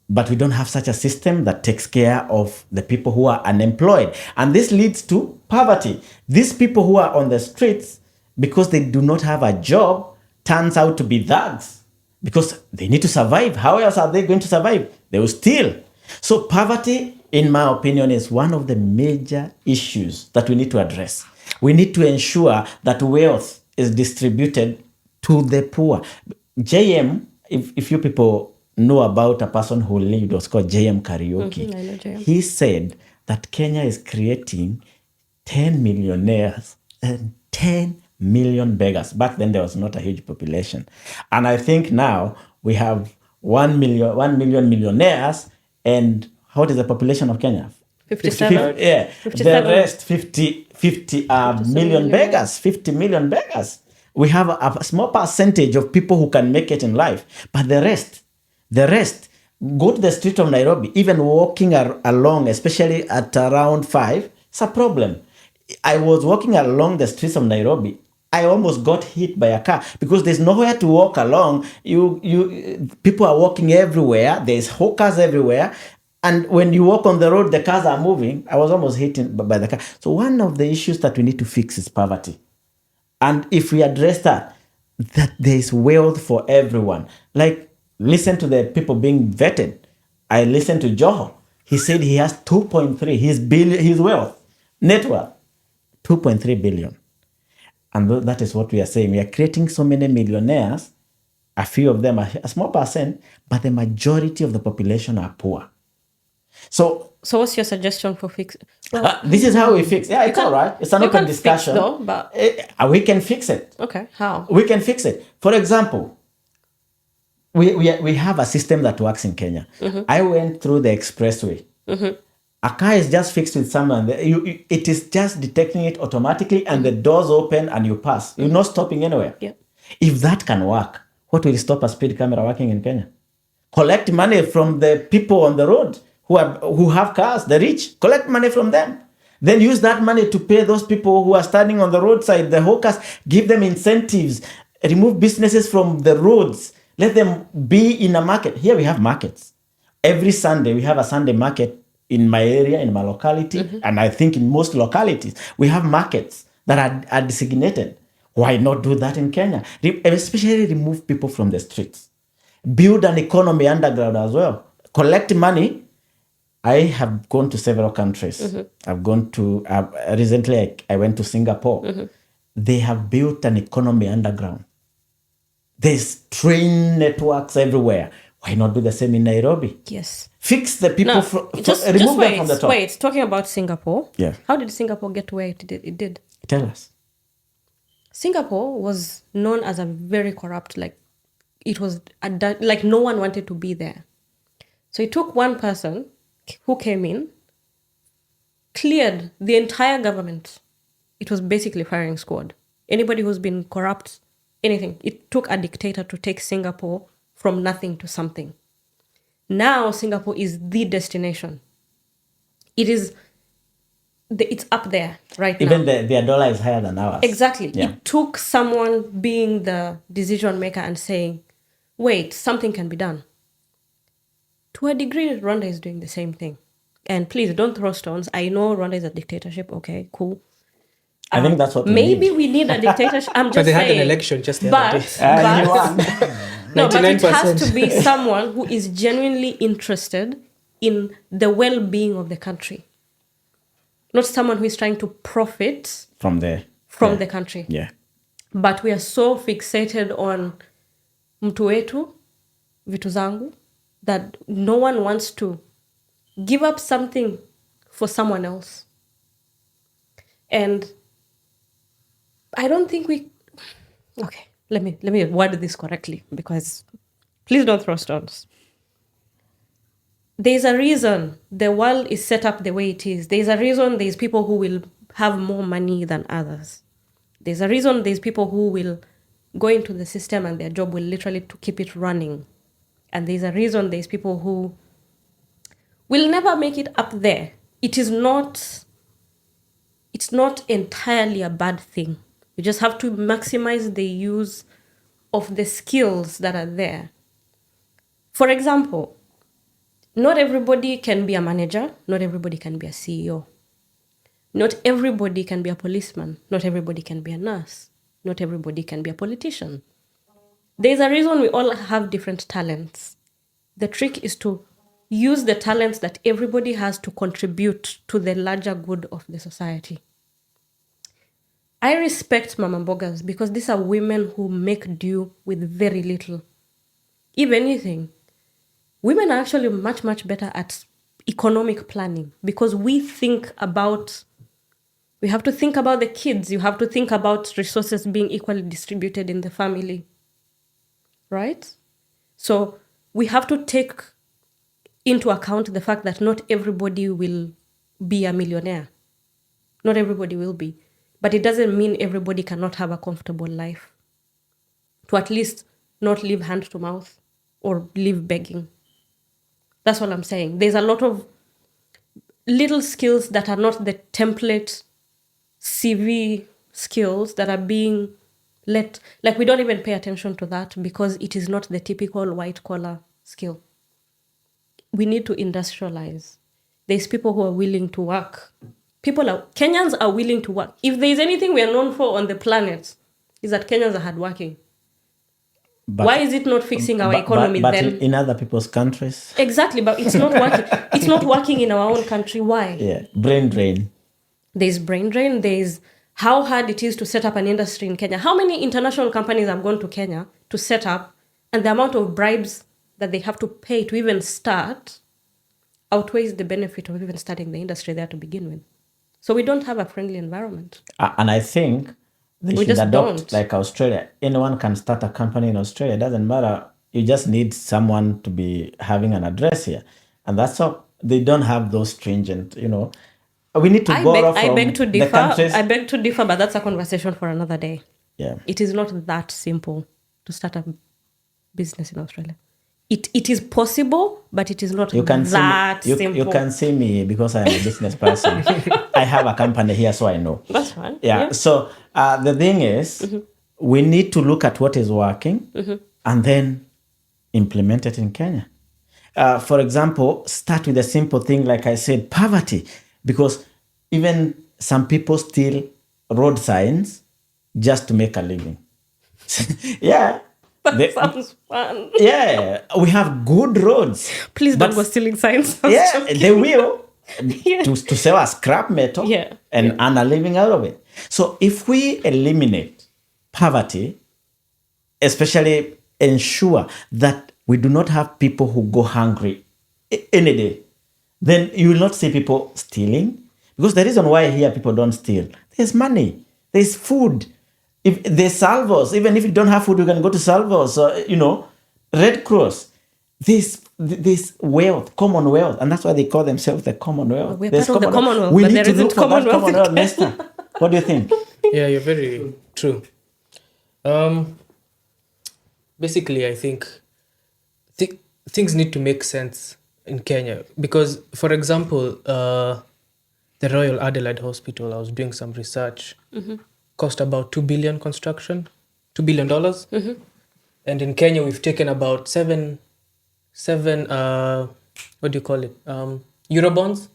But we don't have such a system that takes care of the people who are unemployed. And this leads to poverty. These people who are on the streets, because they do not have a job, turns out to be thugs. Because they need to survive. How else are they going to survive? They will steal. So poverty, in my opinion, is one of the major issues that we need to address. We need to ensure that wealth is distributed to the poor. JM, if you people know about a person who lived, was called JM Karaoke. I know JM. He said that Kenya is creating 10 millionaires and 10 million beggars. Back then, there was not a huge population. And I think now we have 1 million millionaires. And what is the population of Kenya? 57. Yeah. 57. The rest, 50 million beggars, 50 million beggars. We have a small percentage of people who can make it in life. But the rest, go to the street of Nairobi, even walking along, especially at around 5, it's a problem. I was walking along the streets of Nairobi. I almost got hit by a car because there's nowhere to walk along. People are walking everywhere. There's hawkers everywhere. And when you walk on the road, the cars are moving. I was almost hit by the car. So one of the issues that we need to fix is poverty. And if we address that there is wealth for everyone. Like, listen to the people being vetted. I listened to Joho. He said he has 2.3, his wealth, net worth, 2.3 billion. And that is what we are saying. We are creating so many millionaires. A few of them are a small percent, but the majority of the population are poor. So what's your suggestion for fixing? this is how we fix. Yeah, it's all right. It's an open discussion. Fix, though, but we can fix it. okay, how? We can fix it. For example, we have a system that works in Kenya. I went through the expressway. A car is just fixed with someone. It is just detecting it automatically, and the doors open and you pass. You're not stopping anywhere. Yeah. If that can work, what will stop a speed camera working in Kenya? Collect money from the people on the road who have cars, the rich. Collect money from them. Then use that money to pay those people who are standing on the roadside, the hawkers. Give them incentives. Remove businesses from the roads. Let them be in a market. Here we have markets. Every Sunday we have a Sunday market in my area, in my locality, and I think in most localities, we have markets that are designated. Why not do that in Kenya? Especially remove people from the streets. Build an economy underground as well. Collect money. I have gone to several countries. I've gone to, recently I went to Singapore. They have built an economy underground. There's train networks everywhere. Why not do the same in Nairobi? Yes. Fix the people, Now, just remove wait, them from the top. Wait, talking about Singapore. Yeah. How did Singapore get to where it did? Tell us. Singapore was known as a very corrupt, like it was like no one wanted to be there. So it took one person who came in, cleared the entire government. It was basically firing squad. Anybody who's been corrupt, anything. It took a dictator to take Singapore from nothing to something. Now Singapore is the destination. It's up there right now. Even their dollar is higher than ours. Exactly. Yeah. It took someone being the decision maker and saying, wait, something can be done. To a degree, Rwanda is doing the same thing. And please don't throw stones. I know Rwanda is a dictatorship. Okay, cool. I think that's what maybe we need. we need a dictatorship. I'm just But they saying. had an election just the other day. And you won. No, but it has 99%. to be someone who is genuinely interested in the well-being of the country. Not someone who is trying to profit From the country. Yeah. But we are so fixated on mtu wetu, vitu zangu, that no one wants to give up something for someone else. And I don't think okay, let me word this correctly, because please don't throw stones. There's a reason the world is set up the way it is. There's a reason there's people who will have more money than others. There's a reason there's people who will go into the system and their job will literally to keep it running. And there's a reason there's people who will never make it up there. It's not entirely a bad thing. You just have to maximize the use of the skills that are there. For example, not everybody can be a manager. Not everybody can be a CEO. Not everybody can be a policeman. Not everybody can be a nurse. Not everybody can be a politician. There's a reason we all have different talents. The trick is to use the talents that everybody has to contribute to the larger good of the society. I respect Mama Mbogas because these are women who make do with very little. If anything, women are actually much, much better at economic planning because we have to think about the kids. You have to think about resources being equally distributed in the family, right? So we have to take into account the fact that not everybody will be a millionaire. Not everybody will be. But it doesn't mean everybody cannot have a comfortable life. To at least not live hand to mouth or live begging. That's what I'm saying. There's a lot of little skills that are not the template CV skills that are being let, like we don't even pay attention to that because it is not the typical white collar skill. We need to industrialize. There's people who are willing to work. Kenyans are willing to work. If there's anything we are known for on the planet, is that Kenyans are hardworking. But, why is it not fixing our economy but then? in other people's countries? Exactly, but it's not working. It's not working in our own country. Why? Yeah, brain drain. There's brain drain. There's how hard it is to set up an industry in Kenya. How many international companies have gone to Kenya to set up, and the amount of bribes that they have to pay to even start outweighs the benefit of even starting the industry there to begin with. So we don't have a friendly environment. And I think they should adopt don't. Like Australia. Anyone can start a company in Australia. It doesn't matter. You just need someone to be having an address here. And that's all. They don't have those stringent, We need to borrow from the countries. I beg to differ, but that's a conversation for another day. Yeah. It is not that simple to start a business in Australia. It is possible, but it is not that simple. You can see me because I am a business person. I have a company here, so I know. That's fine. Yeah. So the thing is, we need to look at what is working and then implement it in Kenya. for example, start with a simple thing, like I said, poverty, because even some people steal road signs just to make a living. Yeah. That sounds fun. Yeah, we have good roads. Please don't go but stealing signs. yeah, they will Yeah. to sell us scrap metal Yeah, and earn a living out of it. So if we eliminate poverty, especially ensure that we do not have people who go hungry any day, then you will not see people stealing. Because the reason why here people don't steal, there's money, there's food. If there's salvos, even if you don't have food, you can go to salvos, Red Cross. This wealth, commonwealth, and that's why they call themselves the Commonwealth. We're There's part of the Commonwealth, We but need there to look isn't for that Commonwealth in Commonwealth, Nesta. What do you think? Yeah, you're very true. Basically, I think things need to make sense in Kenya because, for example, the Royal Adelaide Hospital, I was doing some research, cost about 2 billion construction, $2 billion. And in Kenya, we've taken about seven, what do you call it? Eurobonds,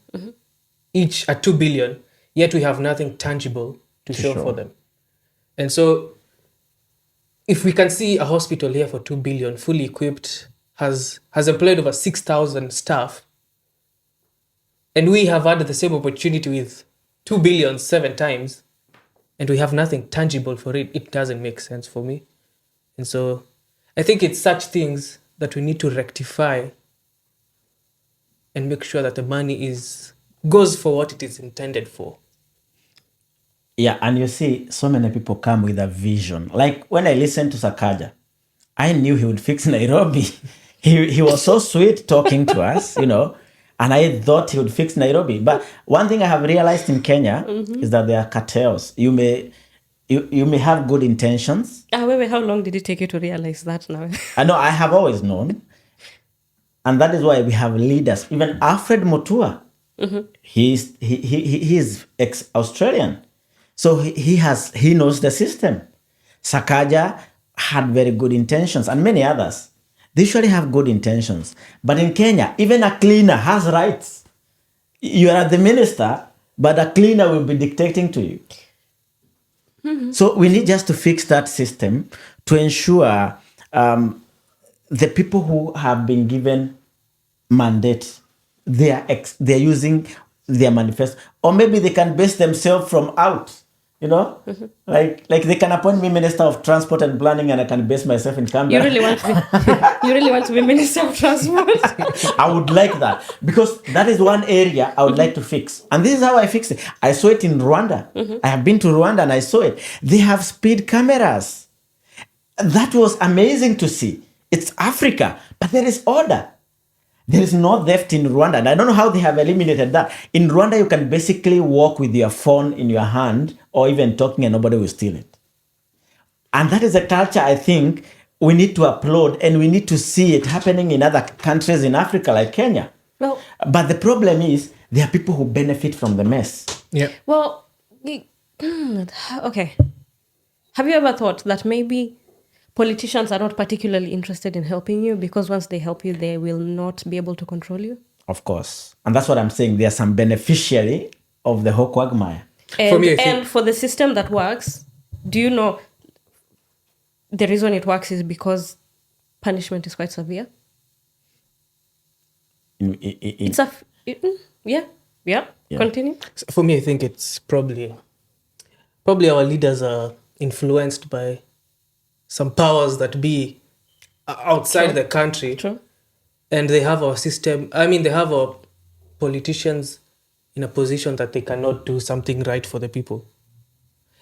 each at 2 billion, yet we have nothing tangible to show for them. And so if we can see a hospital here for 2 billion, fully equipped, has employed over 6,000 staff, and we have had the same opportunity with 2 billion 7 times, and we have nothing tangible for it, it doesn't make sense for me. And so I think it's such things that we need to rectify and make sure that the money goes for what it is intended for. Yeah, and you see, so many people come with a vision. Like when I listened to Sakaja, I knew he would fix Nairobi. He was so sweet talking to us, and I thought he would fix Nairobi. But one thing I have realized in Kenya is that there are cartels. You may have good intentions. Wait, how long did it take you to realize that now? I know, I have always known. And that is why we have leaders. Even Alfred Mutua, he is ex-Australian. So he knows the system. Sakaja had very good intentions, and many others. They usually have good intentions. But in Kenya, even a cleaner has rights. You are the minister, but a cleaner will be dictating to you. So we need just to fix that system to ensure the people who have been given mandate, they are using their manifesto, or maybe they can base themselves from out. Like they can appoint me Minister of Transport and Planning, and I can base myself in Canberra. You really want to be Minister of Transport? I would like that, because that is one area I would like to fix. And this is how I fix it. I saw it in Rwanda. I have been to Rwanda and I saw it. They have speed cameras. That was amazing to see. It's Africa, but there is order. There is no theft in Rwanda. And I don't know how they have eliminated that. In Rwanda, you can basically walk with your phone in your hand or even talking and nobody will steal it. And that is a culture I think we need to applaud, and we need to see it happening in other countries in Africa like Kenya. Well, but the problem is there are people who benefit from the mess. Yeah. Well, okay. Have you ever thought that maybe politicians are not particularly interested in helping you because once they help you, they will not be able to control you? Of course. And that's what I'm saying. There are some beneficiary of the whole quagmire. And for the system that works, do you know the reason it works is because punishment is quite severe? Yeah. Continue. For me, I think it's probably our leaders are influenced by some powers that be outside the country. True. And they have our system. I mean, they have our politicians in a position that they cannot do something right for the people.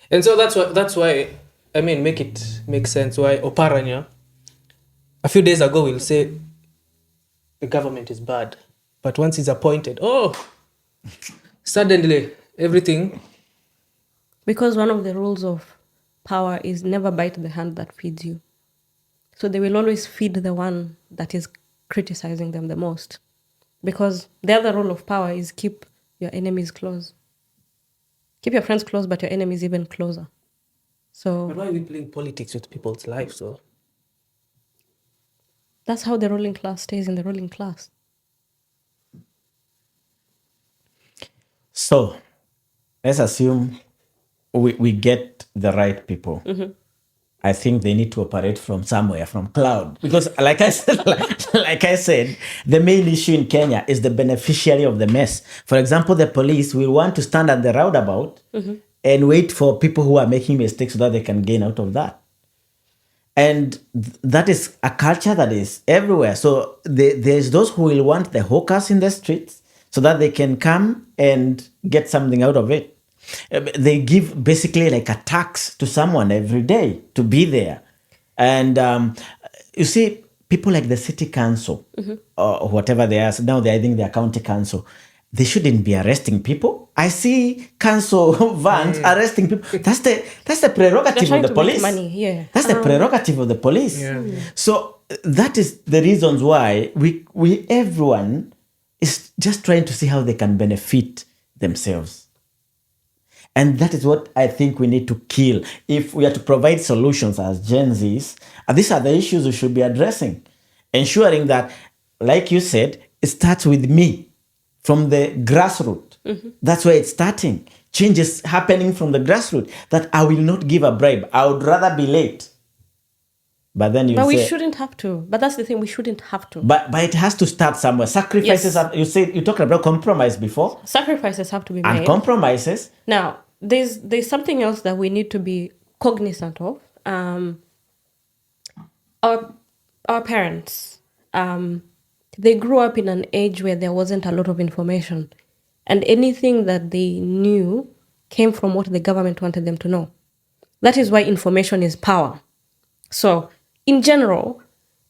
And so that's why I mean, make it make sense why Oparanya a few days ago will say the government is bad. But once he's appointed, suddenly everything. Because one of the rules of power is never bite the hand that feeds you. So they will always feed the one that is criticizing them the most. Because the other rule of power is keep your enemies close. Keep your friends close, but your enemies even closer. So But why are we playing politics with people's lives, though? That's how the ruling class stays in the ruling class. So let's assume we get the right people. I think they need to operate from somewhere, from cloud, because like I said, like I said, the main issue in Kenya is the beneficiary of the mess. For example, the police will want to stand at the roundabout and wait for people who are making mistakes so that they can gain out of that. And that is a culture that is everywhere. So there's those who will want the hawkers in the streets so that they can come and get something out of it. They give basically like a tax to someone every day to be there. And you see, people like the city council or whatever they are, so now I think they are county council, they shouldn't be arresting people. I see council vans arresting people. That's the prerogative trying of the to make police. money, yeah. That's the prerogative of the police. So that is the reasons why we everyone is just trying to see how they can benefit themselves. And that is what I think we need to kill. If we are to provide solutions as Gen Zs, these are the issues we should be addressing. Ensuring that, like you said, it starts with me, from the grassroots. That's where it's starting. Change is happening from the grassroots, that I will not give a bribe. I would rather be late. But then you But we say, shouldn't have to. But that's the thing, we shouldn't have to. but it has to start somewhere. Sacrifices Yes. you talked about compromise before. Sacrifices have to be And made. compromises. Now, there's something else that we need to be cognizant of. Our parents, they grew up in an age where there wasn't a lot of information, and anything that they knew came from what the government wanted them to know. That is why information is power. So, in general,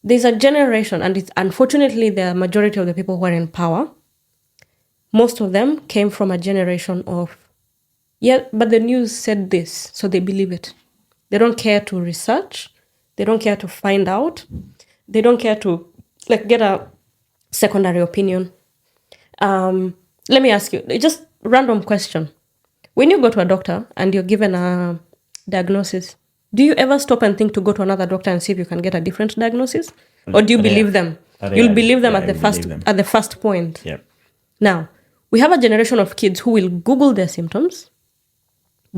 there's a generation, and it's unfortunately the majority of the people who are in power, most of them came from a generation of, yeah, but the news said this, so they believe it. They don't care to research. They don't care to find out. They don't care to get a secondary opinion. Let me ask you, just random question. When you go to a doctor and you're given a diagnosis, do you ever stop and think to go to another doctor and see if you can get a different diagnosis? Or do you believe them? You'll believe them at the first point. Yeah. Now, we have a generation of kids who will Google their symptoms,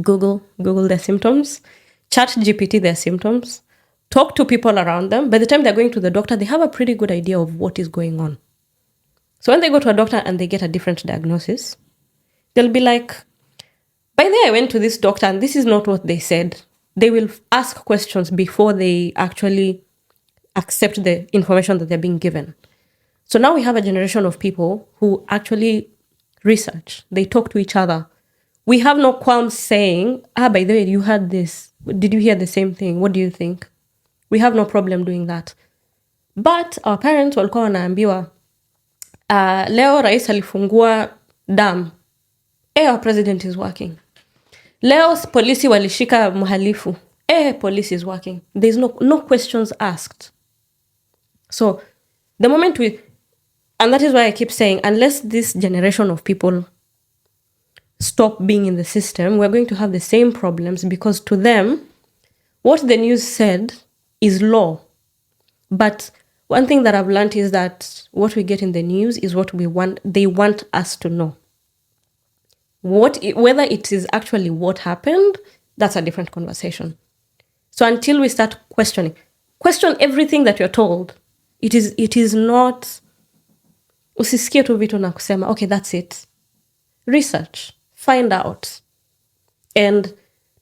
Google their symptoms, chat GPT their symptoms, talk to people around them. By the time they're going to the doctor, they have a pretty good idea of what is going on. So when they go to a doctor and they get a different diagnosis, they'll be like, by the way, I went to this doctor and this is not what they said. They will ask questions before they actually accept the information that they're being given. So now we have a generation of people who actually research. They talk to each other. We have no qualms saying, by the way, you heard this. Did you hear the same thing? What do you think? We have no problem doing that. But our parents walikuwa wanaambiwa, leo rais alifungua dam. Our president is working. Leo polisi walishika mhalifu. Police is working. There's no questions asked. So the moment and that is why I keep saying, unless this generation of people stop being in the system, we're going to have the same problems, because to them, what the news said is law. But one thing that I've learned is that what we get in the news is what they want us to know. Whether it is actually what happened, that's a different conversation. So until we start question everything that you're told. It is not, usisikie tu vitu na kusema, okay, that's it. Research, find out, and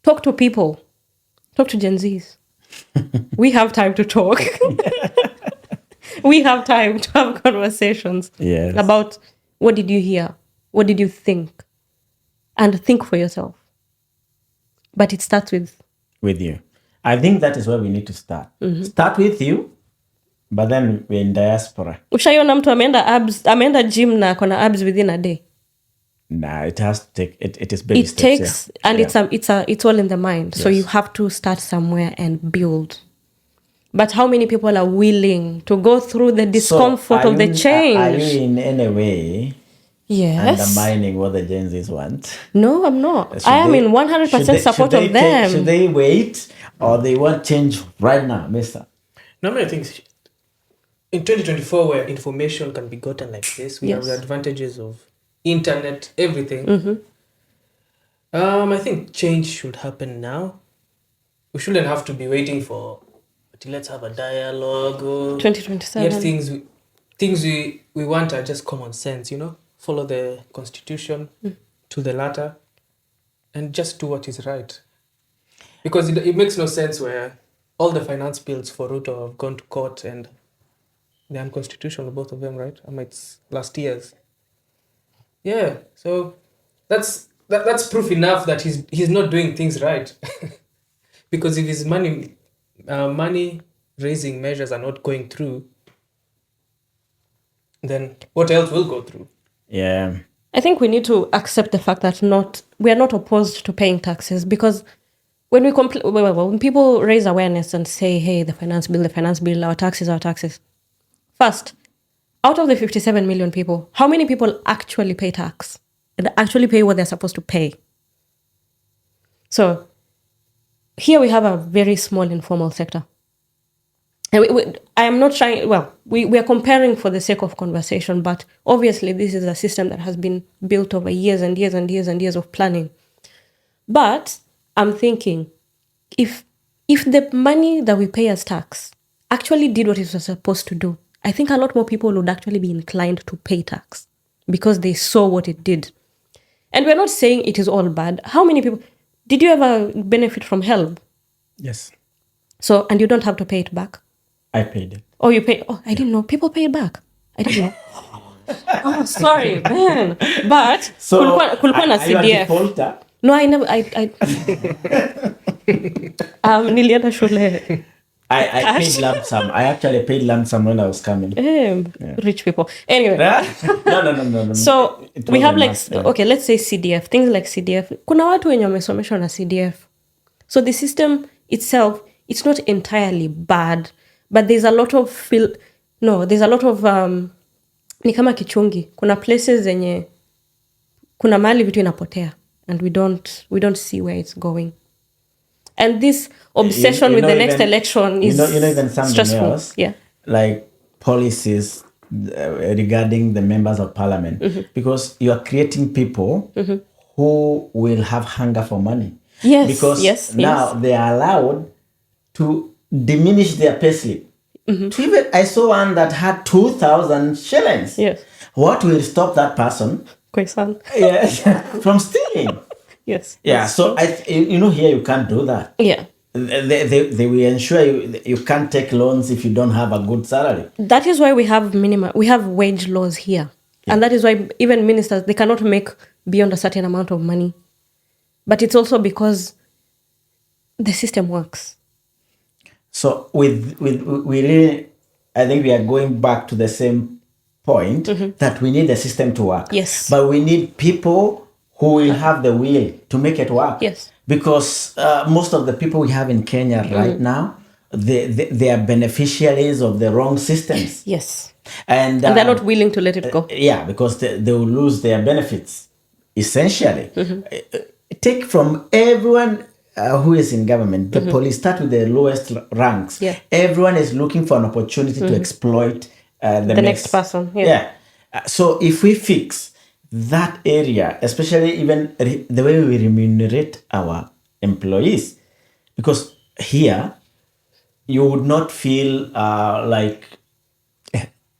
talk to people. Talk to Gen Zs. We have time to talk. We have time to have conversations about what did you hear? What did you think? And think for yourself. But it starts with you. I think that is where we need to start. Start with you, but then we're in diaspora. Ushaiona mtu ameenda gym na akona abs within a day? Nah, it has to take it is baby steps. It takes, and it's all in the mind. Yes. So you have to start somewhere and build. But how many people are willing to go through the discomfort of the change? Are you in any way undermining what the Gen Zs want? No, I'm not. I am in 100% support of them. Should they wait, or they want change right now, mister? No, I think in 2024, where information can be gotten like this, we have the Yes. advantages of internet, everything. Mm-hmm. I think change should happen now. We shouldn't have to be waiting for, let's have a dialogue. Or, yet 2027. things we want are just common sense, follow the constitution to the letter and just do what is right. Because it makes no sense where all the finance bills for Ruto have gone to court and they're unconstitutional, both of them, right? It's last year's. Yeah, so that's proof enough that he's not doing things right. Because if his money raising measures are not going through, then what else will go through? Yeah. I think we need to accept the fact that we are not opposed to paying taxes, because when when people raise awareness and say, hey, the finance bill, our taxes. First, out of the 57 million people, how many people actually pay tax and actually pay what they're supposed to pay? So here we have a very small informal sector. And I am not trying, we are comparing for the sake of conversation, but obviously this is a system that has been built over years and years and years and years of planning. But I'm thinking, if the money that we pay as tax actually did what it was supposed to do, I think a lot more people would actually be inclined to pay tax because they saw what it did. And we're not saying it is all bad. How many people, did you ever benefit from help? Yes. So, and you don't have to pay it back? I paid it. Oh, you pay? Oh, I didn't know. People pay it back. I didn't know. Oh, sorry, man. But, So, kulikuwa na are you a CDF. defaulter? No, I never, nilienda shule. I paid lump sum. I actually paid lump sum when I was coming. Rich people. Anyway. No. So It we have wasn't much, okay, let's say CDF, things like CDF. Kuna watu wenye wamesomeshwa na CDF. So the system itself, it's not entirely bad, but there's a lot of ni kama kichungi. Kuna places zenye kuna mali vitu inapotea and we don't see where it's going. And this obsession with the next election is even something stressful. else. Yeah. Like policies regarding the members of parliament, because you are creating people who will have hunger for money. Yes. Because now they are allowed to diminish their payslip. Even I saw one that had 2,000 shillings. Yes. What will stop that person? Kwaisan. Yes, from stealing. Yes. Yeah, so here you can't do that. Yeah. They will ensure you can't take loans if you don't have a good salary. That is why we have wage laws here. Yeah. And that is why even ministers, they cannot make beyond a certain amount of money. But it's also because the system works. So we really, I think we are going back to the same point that we need the system to work. Yes. But we need people who will have the will to make it work. Yes. Because most of the people we have in Kenya right now, they are beneficiaries of the wrong systems. Yes. And they're not willing to let it go. Yeah, because they will lose their benefits, essentially. Take from everyone who is in government, the police, start with the lowest ranks. Yeah. Everyone is looking for an opportunity to exploit the next person. Yeah. So if we fix that area, especially even the way we remunerate our employees, because here you would not feel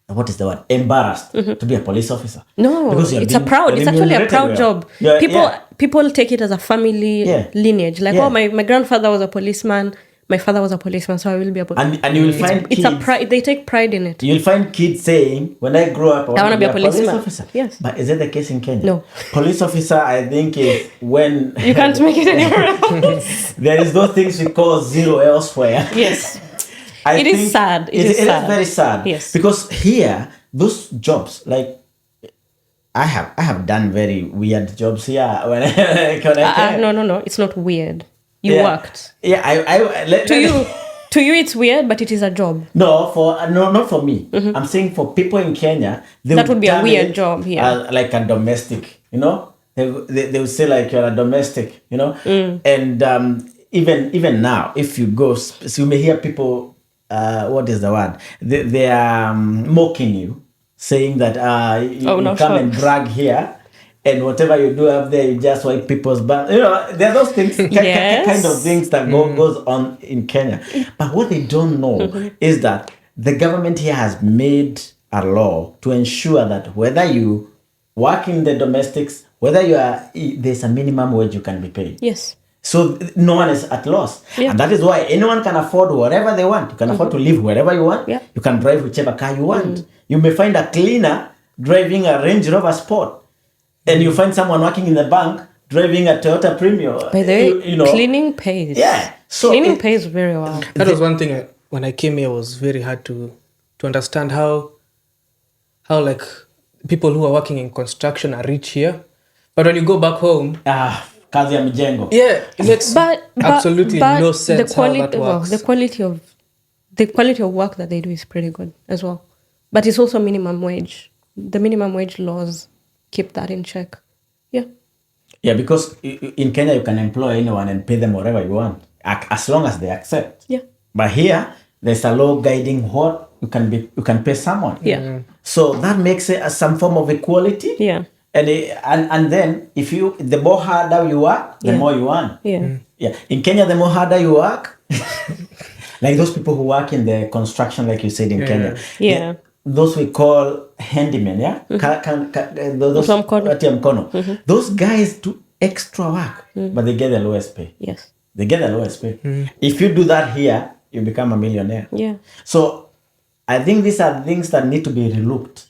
what is the word? Embarrassed to be a police officer. No, it's actually a proud job. People take it as a family lineage. Like, my grandfather was a policeman, my father was a policeman, so I will be a policeman. And you will find kids, they take pride in it. You'll find kids saying, when I grow up, I want to be a police officer. Yes. But is that the case in Kenya? No. Police officer, I think, is when... You can't make it anywhere else. There is those things we call zero elsewhere. Yes. It is sad. It is very sad. Yes. Because here, those jobs, like, I have done very weird jobs here. When I came. No. It's not weird. You worked. Yeah, To you, it's weird, but it is a job. No, not for me. I'm saying for people in Kenya, that would be a weird job here. Like a domestic, They would say like you're a domestic, And even now, if you go, so you may hear people what is the word? They are mocking you, saying that you come and brag here, and whatever you do up there, you just wipe people's butt. You know, there are those things, kind of things that goes on in Kenya. But what they don't know is that the government here has made a law to ensure that whether you work in the domestics, whether you are, there's a minimum wage you can be paid. Yes. So no one is at loss. Yeah. And that is why anyone can afford whatever they want. You can afford to live wherever you want. Yeah. You can drive whichever car you want. You may find a cleaner driving a Range Rover Sport. And you find someone working in the bank driving a Toyota Premio. By the way, you know, cleaning pays. Yeah. So cleaning pays very well. That was one thing when I came here was very hard to understand how like people who are working in construction are rich here. But when you go back home, kazi ya mijengo. Yeah, it makes absolutely no sense the quality, how that works. The quality of work that they do is pretty good as well. But it's also minimum wage. The minimum wage laws keep that in check. Yeah. Yeah, because in Kenya you can employ anyone and pay them whatever you want, as long as they accept. Yeah. But here there's a law guiding what you can pay someone. Yeah. So that makes it some form of equality. Yeah. And then if the more harder you work, the more you earn. Yeah. Yeah. In Kenya, the more harder you work, like those people who work in the construction, like you said in Kenya. Yeah. Those we call handymen, yeah? Those mkono. Those guys do extra work, but they get the lowest pay. Yes. They get the lowest pay. If you do that here, you become a millionaire. Yeah. So I think these are things that need to be relooked.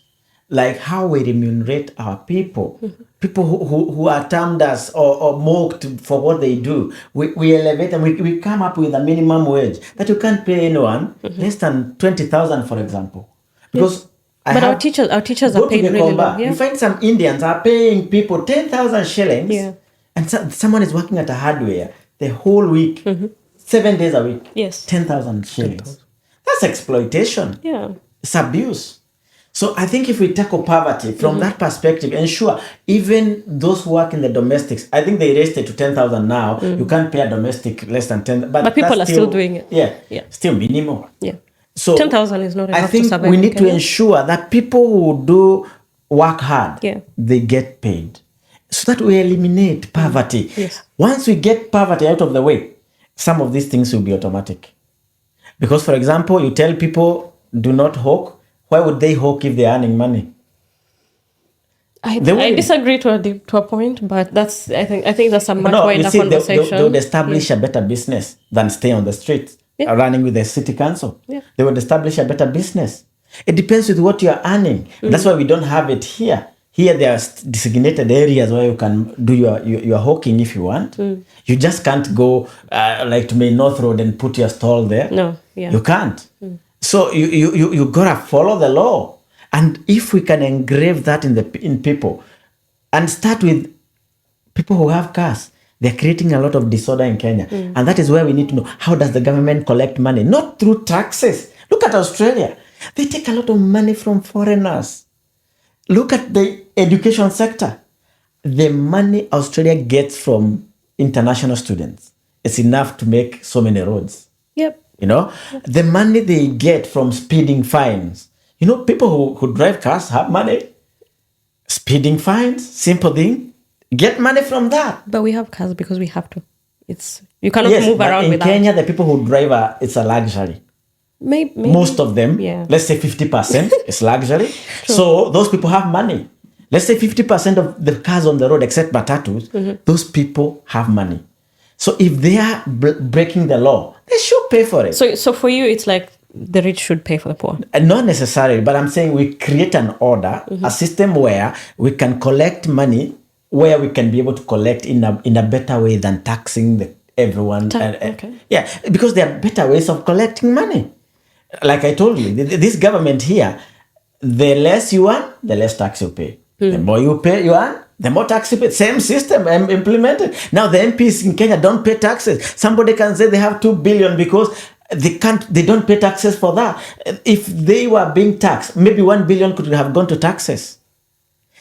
Like how we remunerate our people. People who are termed as or mocked for what they do. We elevate them. We come up with a minimum wage that you can't pay anyone less than 20,000, for example. Because our teachers are paid really well. Yeah. You find some Indians are paying people 10,000 shillings. Yeah. And someone is working at a hardware the whole week, 7 days a week. Yes. 10,000 shillings. That's exploitation. Yeah. It's abuse. So I think if we tackle poverty from that perspective, ensure even those who work in the domestics, I think they raised it to 10,000 now. You can't pay a domestic less than 10. But people are still doing it. Yeah. Yeah. Still minimal. Yeah. So 10,000 is not enough I think to survive we in need to Kenya. ensure that people who do work hard, they get paid. So that we eliminate poverty. Yes. Once we get poverty out of the way, some of these things will be automatic. Because, for example, you tell people do not hawk. Why would they hawk if they're earning money? I disagree to a point, but that's I think that's a much wider conversation. They would establish a better business than stay on the streets, running with the city council. Yeah. They would establish a better business. It depends with what you are earning. That's why we don't have it here. Here there are designated areas where you can do your hawking if you want. You just can't go like to Main North Road and put your stall there. No, yeah. You can't. So you gotta follow the law. And if we can engrave that in people and start with people who have cars, they're creating a lot of disorder in Kenya. And that is where we need to know, how does the government collect money? Not through taxes. Look at Australia. They take a lot of money from foreigners. Look at the education sector. The money Australia gets from international students is enough to make so many roads. Yep. You know, the money they get from speeding fines. You know, people who drive cars have money. Speeding fines, simple thing. Get money from that. But we have cars because we have to. You cannot move around without. In Kenya, the people who drive it's a luxury. Maybe. Most of them, let's say 50% is luxury. So those people have money. Let's say 50% of the cars on the road, except matatus, those people have money. So if they are breaking the law, they should pay for it. So for you, it's like the rich should pay for the poor. Not necessarily, but I'm saying we create an order, a system where we can collect money, where we can be able to collect in a better way than taxing everyone. Yeah, because there are better ways of collecting money. Like I told you, this government here, the less you earn, the less tax you pay. The more you earn, the more tax you pay. Same system implemented. Now the MPs in Kenya don't pay taxes. Somebody can say they have 2 billion because they don't pay taxes for that. If they were being taxed, maybe 1 billion could have gone to taxes.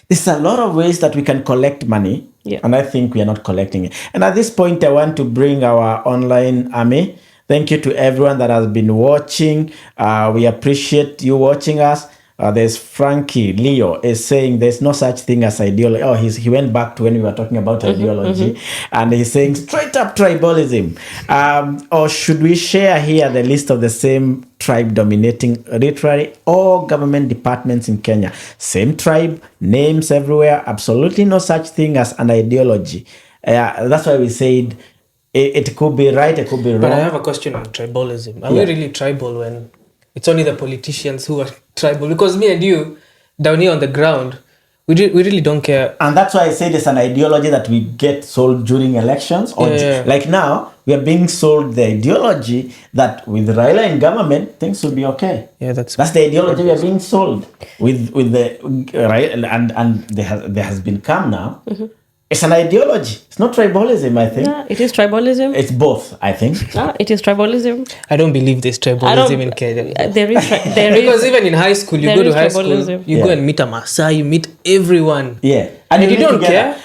There's a lot of ways that we can collect money, and I think we are not collecting it. And at this point, I want to bring our online army, Thank you to everyone that has been watching. We appreciate you watching us. There's Frankie Leo is saying there's no such thing as ideology. Oh, he went back to when we were talking about ideology, and he's saying straight up tribalism. Or should we share here the list of the same tribe dominating literally all government departments in Kenya? Same tribe, names everywhere. Absolutely no such thing as an ideology. That's why we said it could be right, it could be wrong. But I have a question on tribalism. Are we really tribal when it's only the politicians who are tribal? Because me and you, down here on the ground, we really don't care. And that's why I said it's an ideology that we get sold during elections. Or like now, we are being sold the ideology that with Raila in government, things will be okay. Yeah, that's the ideology we are being sold with the right, and there has been calm now. It's an ideology. It's not tribalism, I think. Yeah, it is tribalism. It's both, I think. It is tribalism. I don't believe there's tribalism in Kenya. There is. Because even in high school, you go to high tribalism. school, you go and meet a Maasai, you meet everyone. Yeah. And you don't care.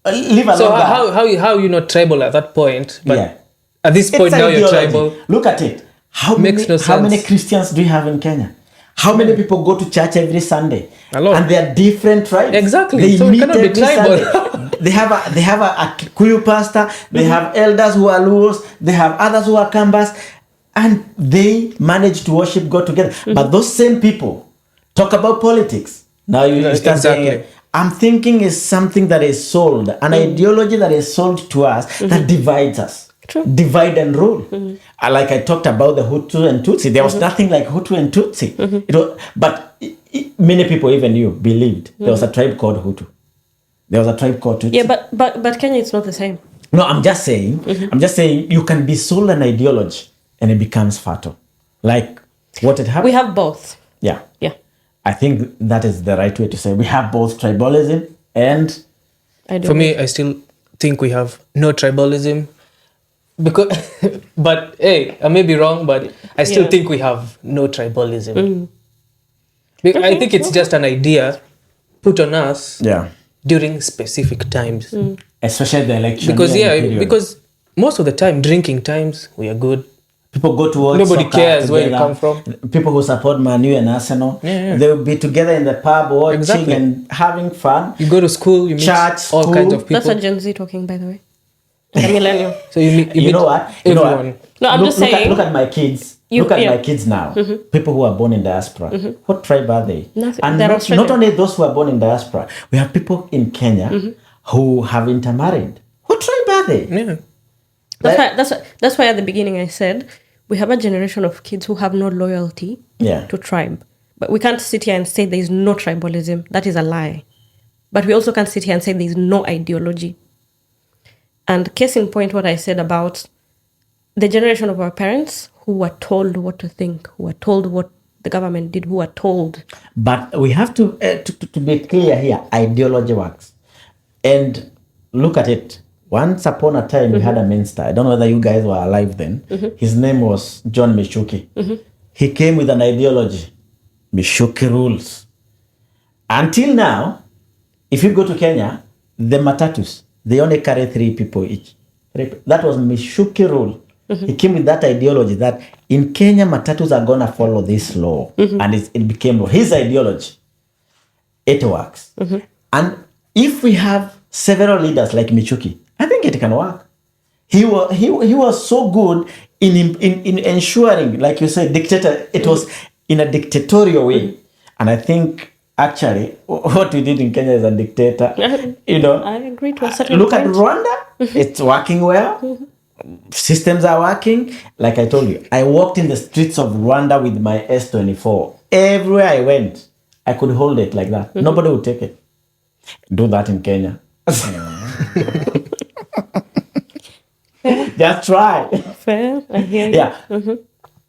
Live along So that. how you not tribal at that point? But at this point It's now ideology. you're tribal. Look at it. How Makes no How many sense. Christians do you have in Kenya? How many people go to church every Sunday? A lot. And they are different tribes. Exactly. They So we meet cannot be every tribal. Sunday. They have a Kikuyu pastor. They have elders who are Luos. They have others who are Kambas, and they manage to worship God together. But those same people talk about politics. Now you start saying, I'm thinking is something that is sold, an ideology that is sold to us that divides us. True. Divide and rule. Like I talked about the Hutu and Tutsi. There was nothing like Hutu and Tutsi. It was, but many people, even you, believed there was a tribe called Hutu. There was a tribe called Tutsi. Yeah, but Kenya, it's not the same. No, I'm just saying you can be sold an ideology and it becomes fatal. Like what it happened. We have both. Yeah. Yeah. I think that is the right way to say. We have both tribalism and... For me, I still think we have no tribalism. Because, but hey, I may be wrong, but I still think we have no tribalism. I think it's just an idea put on us during specific times. Especially the election. Because most of the time, drinking times, we are good. People go to watch Nobody soccer cares together. where you come from. People who support Man U and Arsenal, they will be together in the pub watching and having fun. You go to school, you meet Church, all school. kinds of people. That's a Gen Z talking, by the way. A millennial. So you meet know what? everyone. No, I'm just saying. Look at my kids. Look at my kids now. People who are born in diaspora. What tribe are they? Nothing. And They're not only those who are born in diaspora. We have people in Kenya who have intermarried. What tribe are they? Yeah. That's why at the beginning I said we have a generation of kids who have no loyalty to tribe. But we can't sit here and say there is no tribalism. That is a lie. But we also can't sit here and say there is no ideology. And case in point, what I said about the generation of our parents who were told what to think, who were told what the government did, who were told. But we have to be clear here. Ideology works. And look at it. Once upon a time, we had a minister. I don't know whether you guys were alive then. His name was John Mishuki. He came with an ideology. Mishuki rules. Until now, if you go to Kenya, the matatus, they only carry 3 people each. That was Mishuki rule. He came with that ideology that in Kenya, matatus are going to follow this law. And it became law. His ideology. It works. And if we have several leaders like Michuki, I think it can work. He was so good in ensuring, like you said, dictator. It was in a dictatorial way. And I think actually what we did in Kenya is a dictator. I agree to a certain Look point. at Rwanda. It's working well. Systems are working. Like I told you, I walked in the streets of Rwanda with my S24. Everywhere I went, I could hold it like that. Nobody would take it. Do that in Kenya. Just try. Fair, I hear you. Yeah.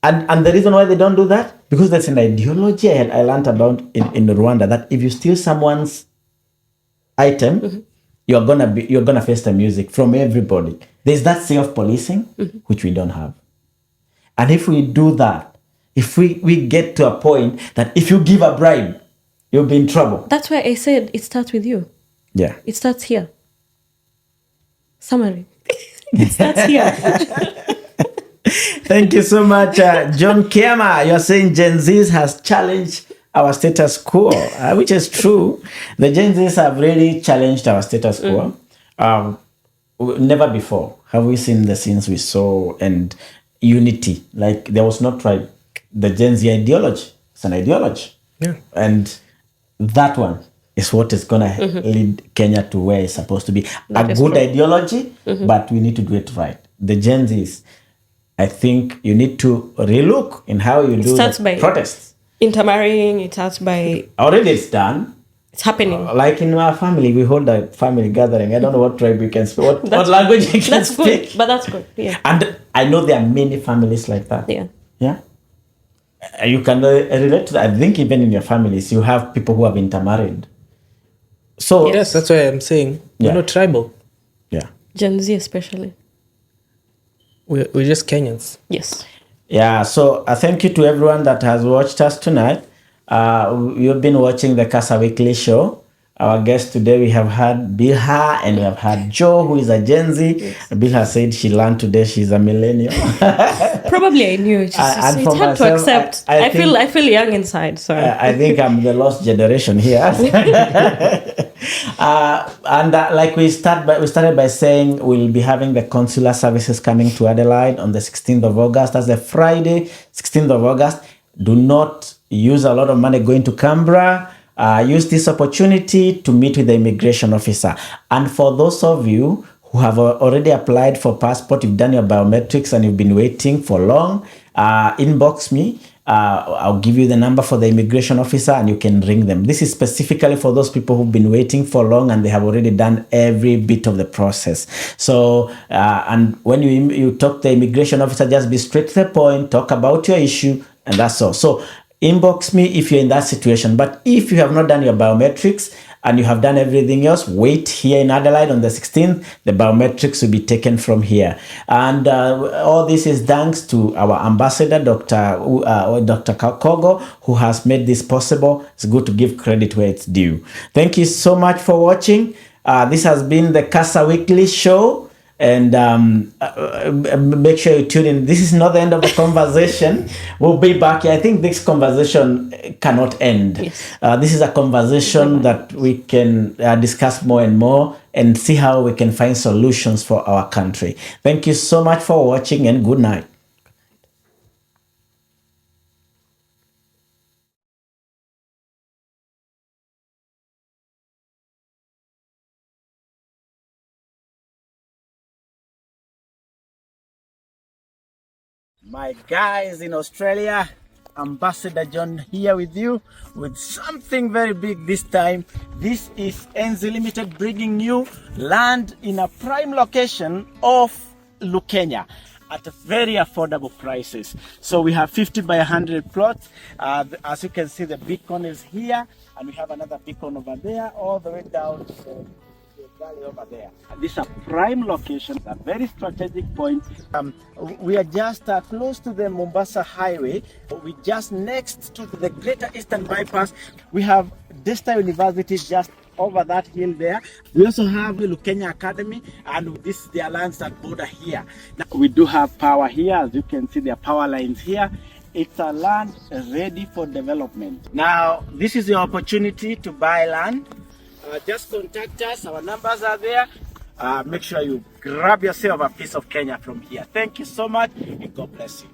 And the reason why they don't do that, because there's an ideology I learned about in Rwanda that if you steal someone's item, you're gonna face the music from everybody. There's that self-policing, which we don't have. And if we do that, if we get to a point that if you give a bribe, you'll be in trouble. That's why I said it starts with you. Yeah. It starts here. Summary. It starts here. Thank you so much, John Kema. You're saying Gen Zs has challenged our status quo, which is true. The Gen Zs have really challenged our status quo. Never before have we seen the scenes we saw and unity. Like there was no tribe. The Gen Z ideology is an ideology. Yeah. And that one is what is going to lead Kenya to where it's supposed to be. That a is good true. ideology, but we need to do it right. The Gen Zs, I think you need to relook in how you do starts the by protests. Intermarrying, it starts by Already it's done. it's happening. Like in our family, we hold a family gathering. I don't know what tribe you can speak, what language you can That's speak. good, but that's good. Yeah. And I know there are many families like that. Yeah. Yeah. You can relate to that. I think even in your families, you have people who have intermarried. So, Yes, that's why I'm saying we're Yeah. not tribal. yeah. Gen Z especially. We're just Kenyans. Yes. Yeah, so thank you to everyone that has watched us tonight. You've been watching the Casa Weekly Show. Our guest today, we have had Bilha and we have had Joe, who is a Gen Z. Yes. Bilha said she learned today she's a millennial. Probably I knew it. And It's for hard to myself, accept. I I feel young inside. So I think I'm the lost generation here. Like we started by saying we'll be having the consular services coming to Adelaide on the 16th of August. That's a Friday, 16th of August. Do not use a lot of money going to Canberra. Use this opportunity to meet with the immigration officer. And for those of you who have already applied for passport, you've done your biometrics and you've been waiting for long, inbox me. I'll give you the number for the immigration officer and you can ring them. This is specifically for those people who've been waiting for long and they have already done every bit of the process. So, and when you talk to the immigration officer, just be straight to the point, talk about your issue, and that's all. So, inbox me if you're in that situation. But if you have not done your biometrics and you have done everything else, wait here in Adelaide on the 16th. The biometrics will be taken from here. And all this is thanks to our ambassador, Dr. Kogo, who has made this possible. It's good to give credit where it's due. Thank you so much for watching. This has been the Casa Weekly Show. And make sure you tune in. This is not the end of the conversation. We'll be back. I think this conversation cannot end. Yes. This is a conversation that we can discuss more and more and see how we can find solutions for our country. Thank you so much for watching and good night. My guys in Australia, Ambassador John here with you with something very big this time. This is NZ Limited bringing you land in a prime location of Lukenya at very affordable prices. So we have 50 by 100 plots. As you can see, the beacon is here and we have another beacon over there all the way down to the valley over there. And these are prime locations, a very strategic point. We are just close to the Mombasa Highway. We just next to the Greater Eastern Bypass. We have Desta University just over that hill there. We also have the Lukenya Academy, and this is their lands that border here. Now we do have power here. As you can see, there are power lines here. It's a land ready for development. Now, this is your opportunity to buy land. Just contact us. Our numbers are there. Make sure you grab yourself a piece of Kenya from here. Thank you so much and God bless you.